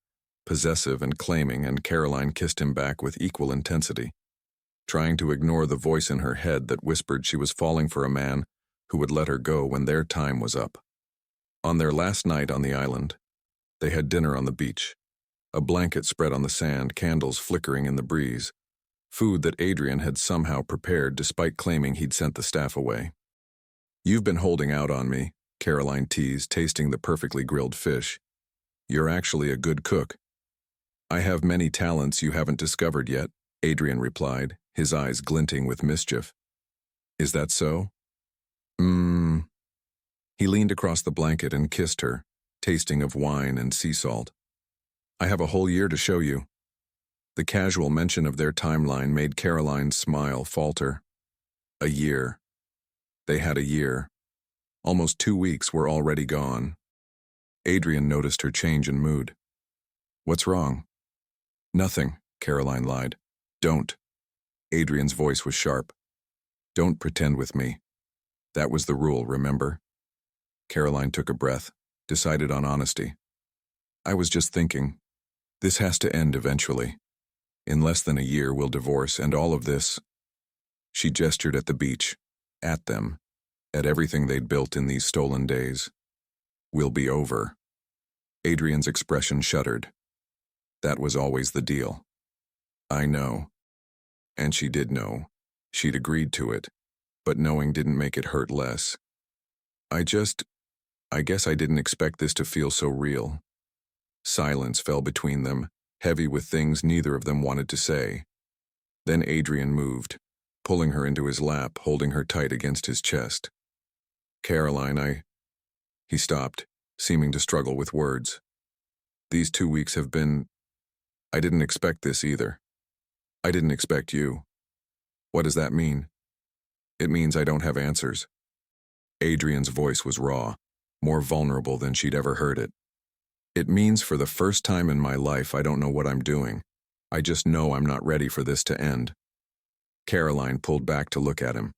possessive and claiming, and Caroline kissed him back with equal intensity, trying to ignore the voice in her head that whispered she was falling for a man who would let her go when their time was up. On their last night on the island, they had dinner on the beach, a blanket spread on the sand, candles flickering in the breeze, food that Adrian had somehow prepared despite claiming he'd sent the staff away. "You've been holding out on me," Caroline teased, tasting the perfectly grilled fish. "You're actually a good cook." "I have many talents you haven't discovered yet," Adrian replied, his eyes glinting with mischief. "Is that so?" He leaned across the blanket and kissed her, tasting of wine and sea salt. "I have a whole year to show you." The casual mention of their timeline made Caroline's smile falter. A year. They had a year. Almost 2 weeks were already gone. Adrian noticed her change in mood. "What's wrong?" "Nothing," Caroline lied. "Don't." Adrian's voice was sharp. "Don't pretend with me. That was the rule, remember?" Caroline took a breath, decided on honesty. I was just thinking, this has to end eventually. In less than a year, we'll divorce, and all of this. She gestured at the beach, at them, at everything they'd built in these stolen days. Will be over. Adrian's expression shuddered. That was always the deal. I know. And she did know. She'd agreed to it, but knowing didn't make it hurt less. I guess I didn't expect this to feel so real. Silence fell between them, heavy with things neither of them wanted to say. Then Adrian moved, pulling her into his lap, holding her tight against his chest. Caroline, He stopped, seeming to struggle with words. These 2 weeks have been... I didn't expect this either. I didn't expect you. What does that mean? It means I don't have answers. Adrian's voice was raw, more vulnerable than she'd ever heard it. It means for the first time in my life I don't know what I'm doing. I just know I'm not ready for this to end. Caroline pulled back to look at him.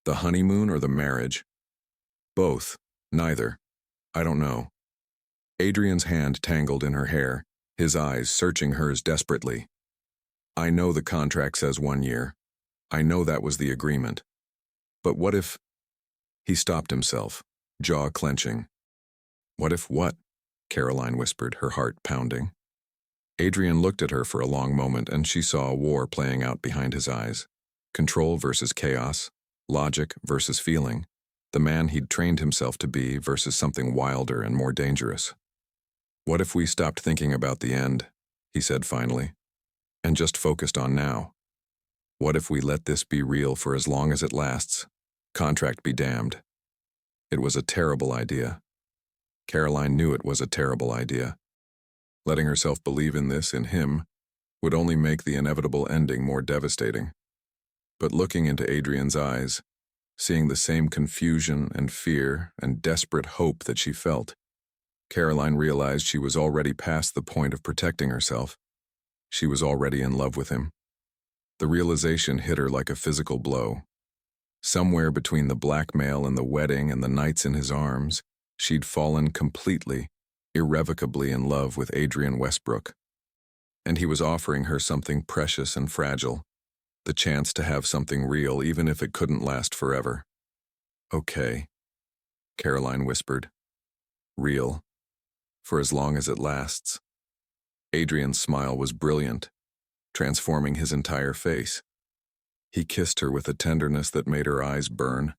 The honeymoon or the marriage? Both. Neither. I don't know. Adrian's hand tangled in her hair, his eyes searching hers desperately. I know the contract says 1 year. I know that was the agreement. But what if... He stopped himself, jaw clenching. What if what? Caroline whispered, her heart pounding. Adrian looked at her for a long moment, and she saw a war playing out behind his eyes. Control versus chaos, logic versus feeling, the man he'd trained himself to be versus something wilder and more dangerous. What if we stopped thinking about the end, he said finally, and just focused on now? What if we let this be real for as long as it lasts? Contract be damned. It was a terrible idea. Caroline knew it was a terrible idea. Letting herself believe in this, in him, would only make the inevitable ending more devastating. But looking into Adrian's eyes, seeing the same confusion and fear and desperate hope that she felt, Caroline realized she was already past the point of protecting herself. She was already in love with him. The realization hit her like a physical blow. Somewhere between the blackmail and the wedding and the nights in his arms, she'd fallen completely, irrevocably in love with Adrian Westbrook. And he was offering her something precious and fragile, the chance to have something real even if it couldn't last forever. Okay, Caroline whispered. Real. For as long as it lasts. Adrian's smile was brilliant, transforming his entire face. He kissed her with a tenderness that made her eyes burn,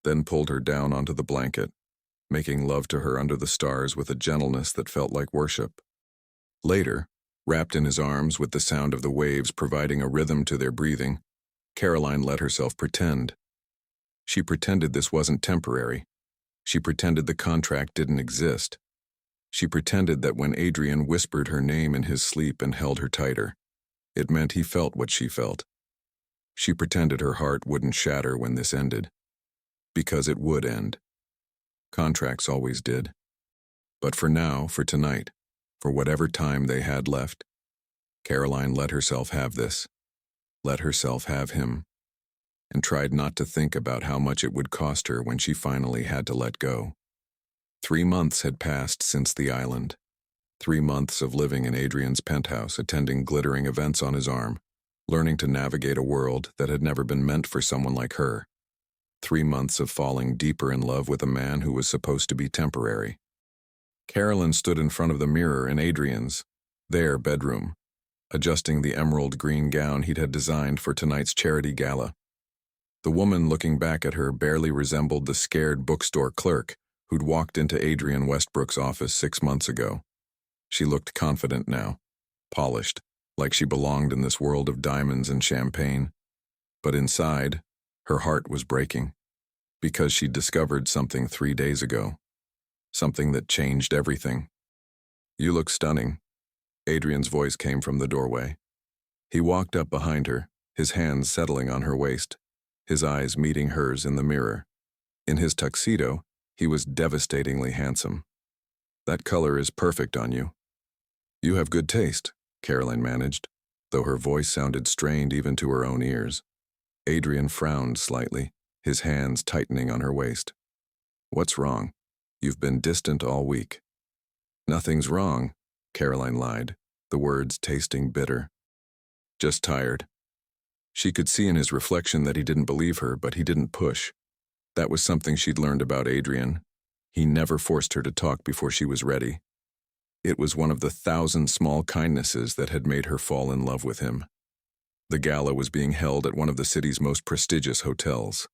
then pulled her down onto the blanket, making love to her under the stars with a gentleness that felt like worship. Later, wrapped in his arms with the sound of the waves providing a rhythm to their breathing, Caroline let herself pretend. She pretended this wasn't temporary. She pretended the contract didn't exist. She pretended that when Adrian whispered her name in his sleep and held her tighter, it meant he felt what she felt. She pretended her heart wouldn't shatter when this ended. Because it would end. Contracts always did. But for now, for tonight, for whatever time they had left, Caroline let herself have this. Let herself have him. And tried not to think about how much it would cost her when she finally had to let go. 3 months had passed since the island. 3 months of living in Adrian's penthouse, attending glittering events on his arm, learning to navigate a world that had never been meant for someone like her. 3 months of falling deeper in love with a man who was supposed to be temporary. Carolyn stood in front of the mirror in Adrian's, their bedroom, adjusting the emerald green gown he'd had designed for tonight's charity gala. The woman looking back at her barely resembled the scared bookstore clerk who'd walked into Adrian Westbrook's office 6 months ago. She looked confident now, polished, like she belonged in this world of diamonds and champagne. But inside, her heart was breaking, because she'd discovered something 3 days ago. Something that changed everything. You look stunning. Adrian's voice came from the doorway. He walked up behind her, his hands settling on her waist, his eyes meeting hers in the mirror. In his tuxedo, he was devastatingly handsome. That color is perfect on you. You have good taste, Caroline managed, though her voice sounded strained even to her own ears. Adrian frowned slightly, his hands tightening on her waist. What's wrong? You've been distant all week. Nothing's wrong, Caroline lied, the words tasting bitter. Just tired. She could see in his reflection that he didn't believe her, but he didn't push. That was something she'd learned about Adrian. He never forced her to talk before she was ready. It was one of the 1,000 small kindnesses that had made her fall in love with him. The gala was being held at one of the city's most prestigious hotels.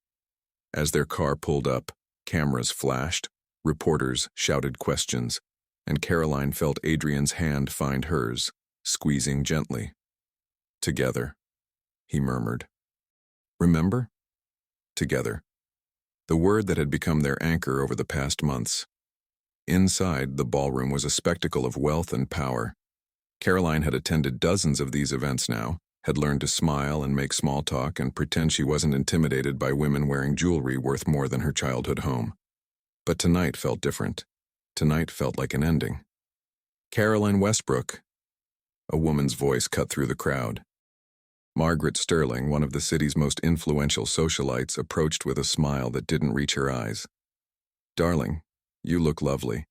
As their car pulled up, cameras flashed, reporters shouted questions, and Caroline felt Adrian's hand find hers, squeezing gently. Together, he murmured. Remember? Together. The word that had become their anchor over the past months. Inside, the ballroom was a spectacle of wealth and power. Caroline had attended dozens of these events now, had learned to smile and make small talk and pretend she wasn't intimidated by women wearing jewelry worth more than her childhood home. But tonight felt different. Tonight felt like an ending. Adrian Westbrook. A woman's voice cut through the crowd. Margaret Sterling, one of the city's most influential socialites, approached with a smile that didn't reach her eyes. Darling, you look lovely.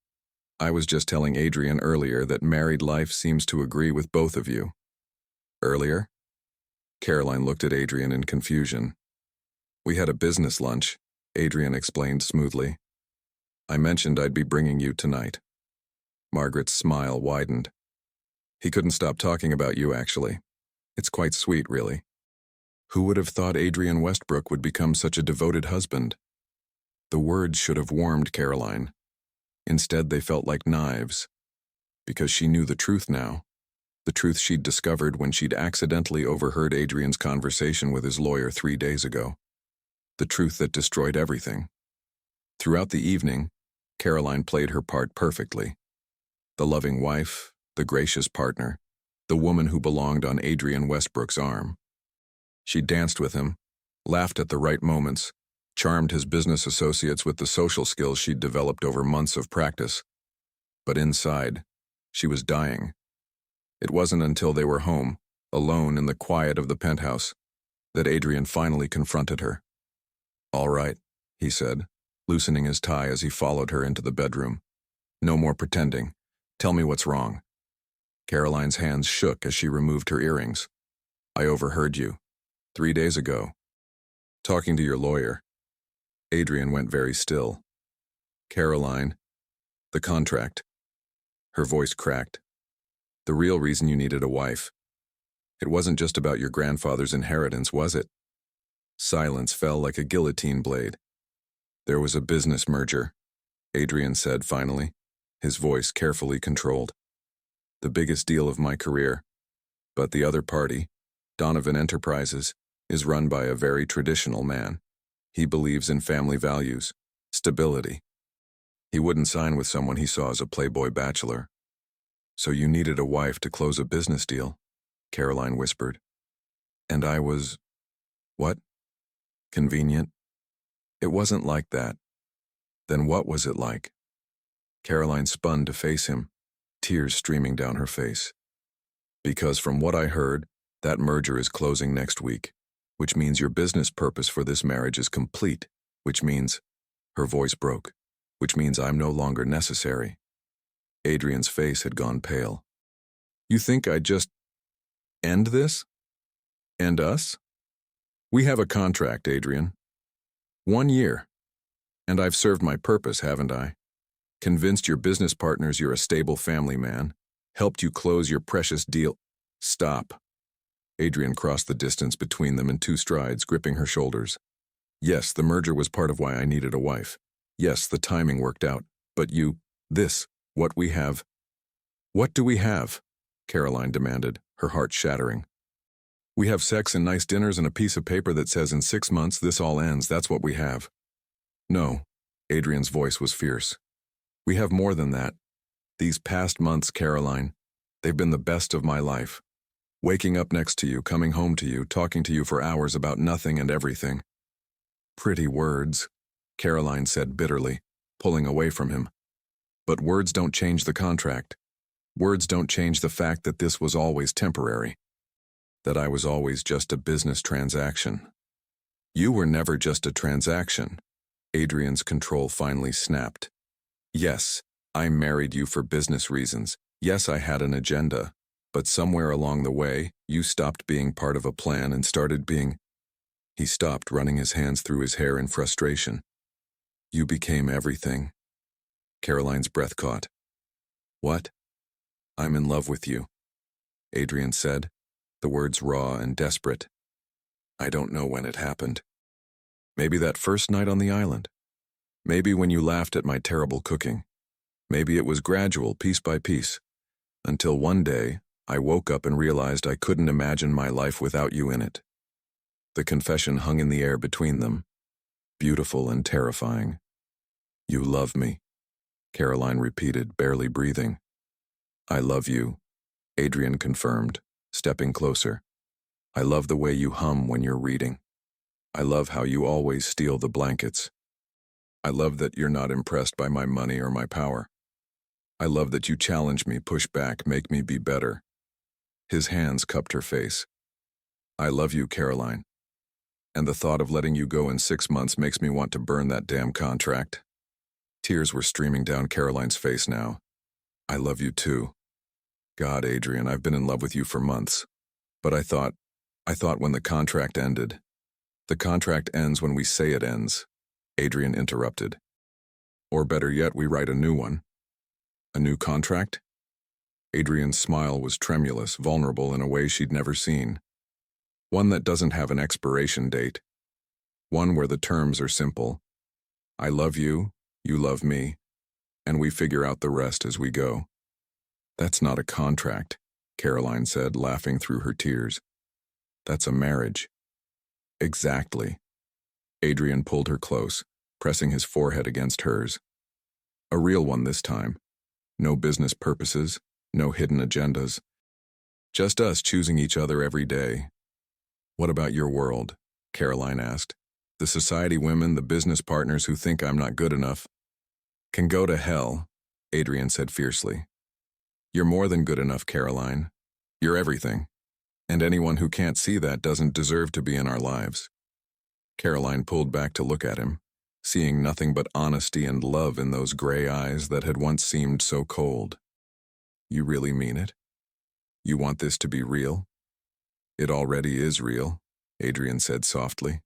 I was just telling Adrian earlier that married life seems to agree with both of you. Earlier? Caroline looked at Adrian in confusion. We had a business lunch, Adrian explained smoothly. I mentioned I'd be bringing you tonight. Margaret's smile widened. He couldn't stop talking about you, actually. It's quite sweet, really. Who would have thought Adrian Westbrook would become such a devoted husband? The words should have warmed Caroline. Instead, they felt like knives. Because she knew the truth now. The truth she'd discovered when she'd accidentally overheard Adrian's conversation with his lawyer 3 days ago. The truth that destroyed everything. Throughout the evening, Caroline played her part perfectly. The loving wife, the gracious partner, the woman who belonged on Adrian Westbrook's arm. She danced with him, laughed at the right moments, charmed his business associates with the social skills she'd developed over months of practice. But inside, she was dying. It wasn't until they were home, alone in the quiet of the penthouse, that Adrian finally confronted her. All right, he said, loosening his tie as he followed her into the bedroom. No more pretending. Tell me what's wrong. Caroline's hands shook as she removed her earrings. I overheard you. 3 days ago. Talking to your lawyer. Adrian went very still. Caroline. The contract. Her voice cracked. The real reason you needed a wife. It wasn't just about your grandfather's inheritance, was it? Silence fell like a guillotine blade. There was a business merger, Adrian said finally, his voice carefully controlled. The biggest deal of my career. But the other party, Donovan Enterprises, is run by a very traditional man. He believes in family values, stability. He wouldn't sign with someone he saw as a playboy bachelor. So you needed a wife to close a business deal, Caroline whispered. And I was... what? Convenient? It wasn't like that. Then what was it like? Caroline spun to face him, tears streaming down her face. Because from what I heard, that merger is closing next week, which means your business purpose for this marriage is complete, which means... Her voice broke, which means I'm no longer necessary. Adrian's face had gone pale. You think I'd just end this? End us? We have a contract, Adrian. 1 year. And I've served my purpose, haven't I? Convinced your business partners you're a stable family man. Helped you close your precious deal. Stop. Adrian crossed the distance between them in 2 strides, gripping her shoulders. Yes, the merger was part of why I needed a wife. Yes, the timing worked out. But what we have. What do we have? Caroline demanded, her heart shattering. We have sex and nice dinners and a piece of paper that says in 6 months this all ends, that's what we have. No, Adrian's voice was fierce. We have more than that. These past months, Caroline, they've been the best of my life. Waking up next to you, coming home to you, talking to you for hours about nothing and everything. Pretty words, Caroline said bitterly, pulling away from him. But words don't change the contract. Words don't change the fact that this was always temporary. That I was always just a business transaction. You were never just a transaction. Adrian's control finally snapped. Yes, I married you for business reasons. Yes, I had an agenda, but somewhere along the way, you stopped being part of a plan and started being—" He stopped, running his hands through his hair in frustration. "You became everything." Caroline's breath caught. "What?" "I'm in love with you," Adrian said, the words raw and desperate. "I don't know when it happened. Maybe that first night on the island. Maybe when you laughed at my terrible cooking. Maybe it was gradual, piece by piece, until one day I woke up and realized I couldn't imagine my life without you in it." The confession hung in the air between them, beautiful and terrifying. "You love me," Caroline repeated, barely breathing. "I love you," Adrian confirmed, stepping closer. "I love the way you hum when you're reading. I love how you always steal the blankets. I love that you're not impressed by my money or my power. I love that you challenge me, push back, make me be better." His hands cupped her face. "I love you, Caroline. And the thought of letting you go in 6 months makes me want to burn that damn contract." Tears were streaming down Caroline's face now. "I love you too. God, Adrian, I've been in love with you for months. But I thought when the contract ended." "The contract ends when we say it ends," Adrian interrupted. "Or better yet, we write a new one." "A new contract?" Adrian's smile was tremulous, vulnerable in a way she'd never seen. "One that doesn't have an expiration date. One where the terms are simple. I love you, you love me, and we figure out the rest as we go." "That's not a contract," Caroline said, laughing through her tears. "That's a marriage." "Exactly." Adrian pulled her close, pressing his forehead against hers. "A real one this time. No business purposes, no hidden agendas. Just us choosing each other every day." "What about your world?" Caroline asked. "The society women, the business partners who think I'm not good enough." "Can go to hell," Adrian said fiercely. "You're more than good enough, Caroline. You're everything. And anyone who can't see that doesn't deserve to be in our lives." Caroline pulled back to look at him, seeing nothing but honesty and love in those gray eyes that had once seemed so cold. "You really mean it? You want this to be real?" "It already is real," Adrian said softly.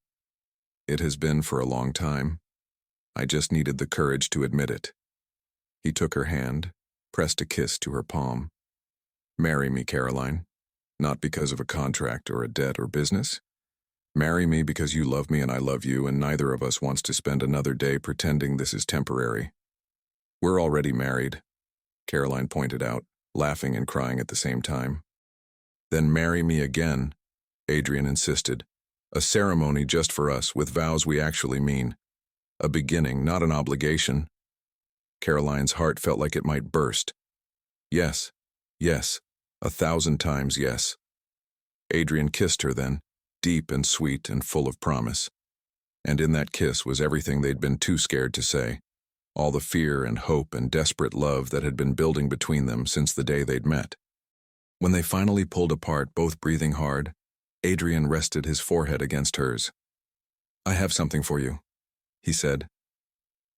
"It has been for a long time. I just needed the courage to admit it." He took her hand, pressed a kiss to her palm. "Marry me, Caroline. Not because of a contract or a debt or business. Marry me because you love me and I love you, and neither of us wants to spend another day pretending this is temporary." "We're already married," Caroline pointed out, laughing and crying at the same time. "Then marry me again," Adrian insisted. "A ceremony just for us, with vows we actually mean. A beginning, not an obligation." Caroline's heart felt like it might burst. "Yes, yes, 1,000 times yes." Adrian kissed her then, deep and sweet and full of promise. And in that kiss was everything they'd been too scared to say, all the fear and hope and desperate love that had been building between them since the day they'd met. When they finally pulled apart, both breathing hard, Adrian rested his forehead against hers. "I have something for you," he said.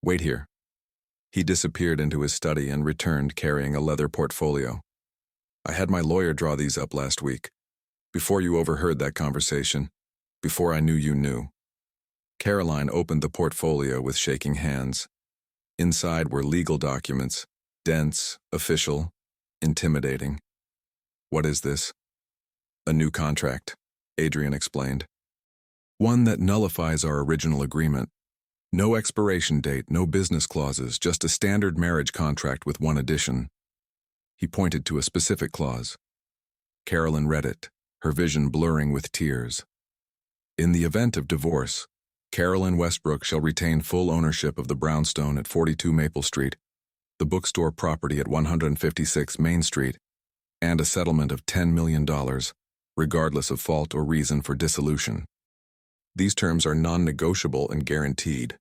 "Wait here." He disappeared into his study and returned carrying a leather portfolio. "I had my lawyer draw these up last week, before you overheard that conversation, before I knew you knew." Caroline opened the portfolio with shaking hands. Inside were legal documents, dense, official, intimidating. "What is this?" "A new contract," Adrian explained. "One that nullifies our original agreement. No expiration date, no business clauses, just a standard marriage contract with one addition." He pointed to a specific clause. Caroline read it, her vision blurring with tears. "In the event of divorce, Adrian Westbrook shall retain full ownership of the brownstone at 42 Maple Street, the bookstore property at 156 Main Street, and a settlement of $10 million, regardless of fault or reason for dissolution. These terms are non-negotiable and guaranteed."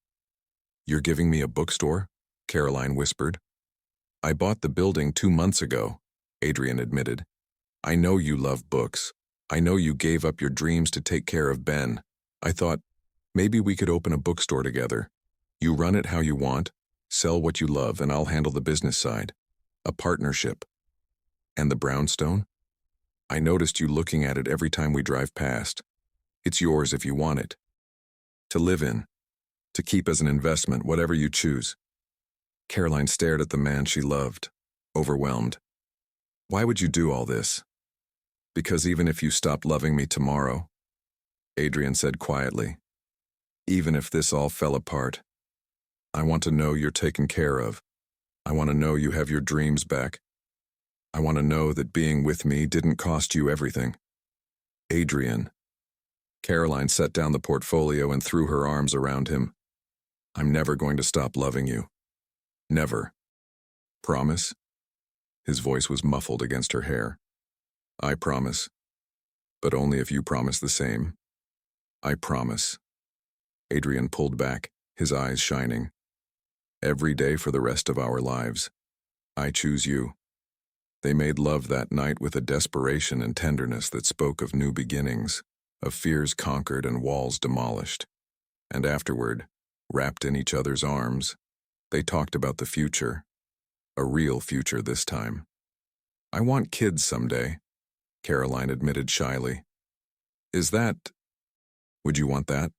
"You're giving me a bookstore?" Caroline whispered. "I bought the building 2 months ago," Adrian admitted. "I know you love books. I know you gave up your dreams to take care of Ben. I thought, maybe we could open a bookstore together. You run it how you want, Sell what you love and I'll handle the business side. A partnership. And the brownstone? I noticed you looking at it every time we drive past. It's yours if you want it. To live in. To keep as an investment, whatever you choose. Caroline stared at the man she loved, overwhelmed. Why would you do all this? Because even if you stopped loving me tomorrow, Adrian said quietly, even if this all fell apart, I want to know you're taken care of. I want to know you have your dreams back. I want to know that being with me didn't cost you everything. Adrian. Caroline set down the portfolio and threw her arms around him. I'm never going to stop loving you. Never. Promise? His voice was muffled against her hair. I promise. But only if you promise the same. I promise. Adrian pulled back, his eyes shining. Every day for the rest of our lives. I choose you. They made love that night with a desperation and tenderness that spoke of new beginnings, of fears conquered and walls demolished. And afterward, wrapped in each other's arms, they talked about the future. A real future this time. I want kids someday, Caroline admitted shyly. Is that... Would you want that?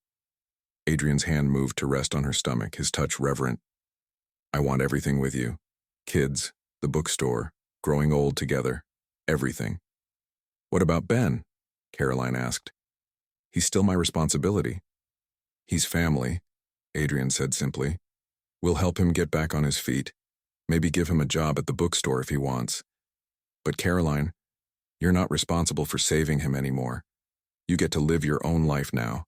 Adrian's hand moved to rest on her stomach, his touch reverent. I want everything with you. Kids, the bookstore, growing old together, everything. What about Ben? Caroline asked. He's still my responsibility. He's family, Adrian said simply. We'll help him get back on his feet. Maybe give him a job at the bookstore if he wants. But Caroline, you're not responsible for saving him anymore. You get to live your own life now.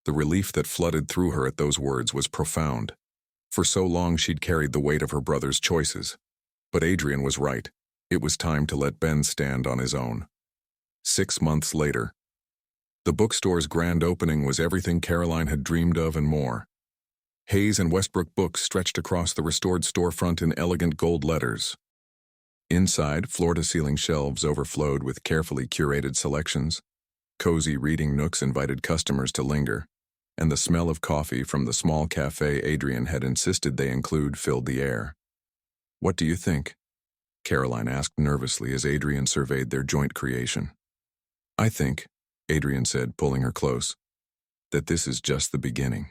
The relief that flooded through her at those words was profound. For so long she'd carried the weight of her brother's choices. But Adrian was right. It was time to let Ben stand on his own. 6 months later. The bookstore's grand opening was everything Caroline had dreamed of and more. Hayes and Westbrook books stretched across the restored storefront in elegant gold letters. Inside, floor-to-ceiling shelves overflowed with carefully curated selections. Cozy reading nooks invited customers to linger, and the smell of coffee from the small cafe Adrian had insisted they include filled the air. What do you think? Caroline asked nervously as Adrian surveyed their joint creation. I think, Adrian said, pulling her close, that this is just the beginning.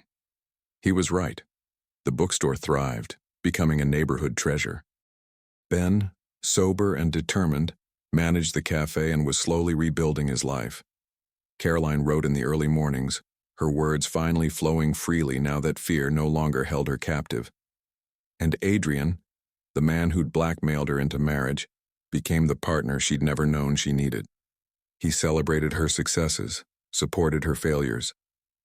He was right. The bookstore thrived, becoming a neighborhood treasure. Ben, sober and determined, managed the cafe and was slowly rebuilding his life. Caroline wrote in the early mornings, her words finally flowing freely now that fear no longer held her captive. And Adrian, the man who'd blackmailed her into marriage, became the partner she'd never known she needed. He celebrated her successes, supported her failures,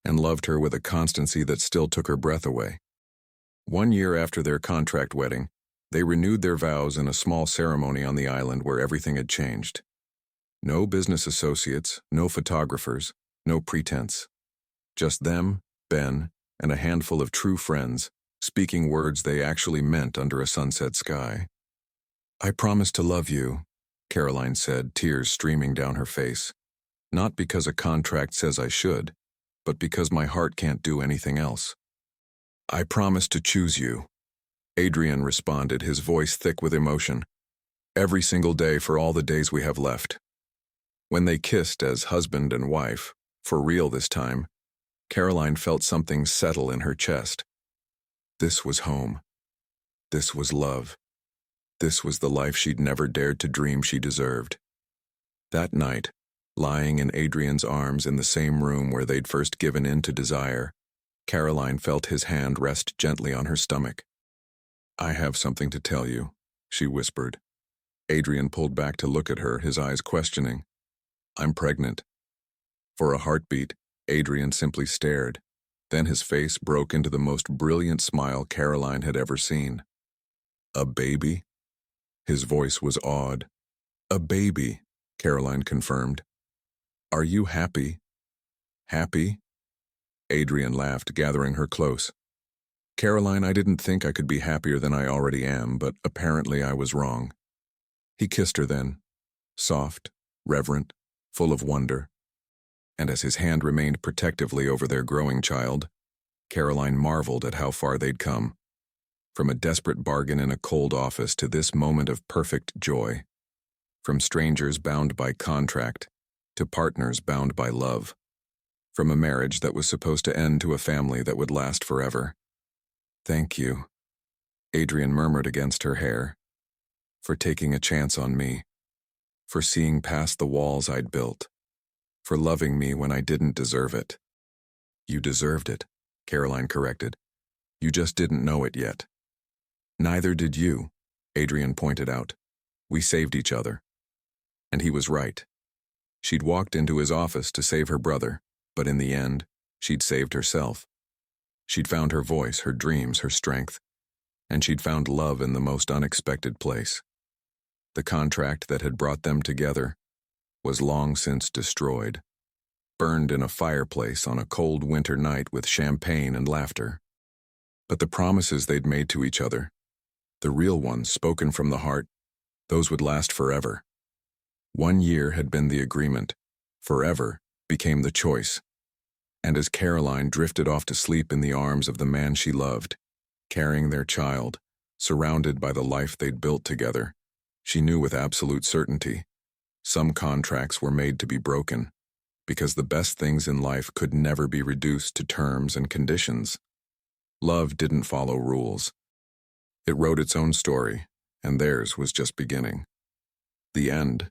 and loved her with a constancy that still took her breath away. 1 year after their contract wedding, they renewed their vows in a small ceremony on the island where everything had changed. No business associates, no photographers, no pretense. Just them, Ben, and a handful of true friends, speaking words they actually meant under a sunset sky. I promise to love you, Caroline said, tears streaming down her face. Not because a contract says I should, but because my heart can't do anything else. I promise to choose you, Adrian responded, his voice thick with emotion. Every single day for all the days we have left. When they kissed as husband and wife, for real this time, Caroline felt something settle in her chest. This was home. This was love. This was the life she'd never dared to dream she deserved. That night, lying in Adrian's arms in the same room where they'd first given in to desire, Caroline felt his hand rest gently on her stomach. I have something to tell you, she whispered. Adrian pulled back to look at her, his eyes questioning. I'm pregnant. For a heartbeat, Adrian simply stared. Then his face broke into the most brilliant smile Caroline had ever seen. A baby? His voice was awed. A baby, Caroline confirmed. Are you happy? Happy? Adrian laughed, gathering her close. Caroline, I didn't think I could be happier than I already am, but apparently I was wrong. He kissed her then, soft, reverent, full of wonder. And as his hand remained protectively over their growing child, Caroline marveled at how far they'd come. From a desperate bargain in a cold office to this moment of perfect joy. From strangers bound by contract to partners bound by love. From a marriage that was supposed to end to a family that would last forever. Thank you, Adrian murmured against her hair, for taking a chance on me, for seeing past the walls I'd built, for loving me when I didn't deserve it. You deserved it, Caroline corrected. You just didn't know it yet. Neither did you, Adrian pointed out. We saved each other. And he was right. She'd walked into his office to save her brother, but in the end, she'd saved herself. She'd found her voice, her dreams, her strength, and she'd found love in the most unexpected place. The contract that had brought them together was long since destroyed, burned in a fireplace on a cold winter night with champagne and laughter. But the promises they'd made to each other, the real ones spoken from the heart, those would last forever. 1 year had been the agreement. Forever became the choice. And as Caroline drifted off to sleep in the arms of the man she loved, carrying their child, surrounded by the life they'd built together, she knew with absolute certainty, some contracts were made to be broken, because the best things in life could never be reduced to terms and conditions. Love didn't follow rules. It wrote its own story, and theirs was just beginning. The end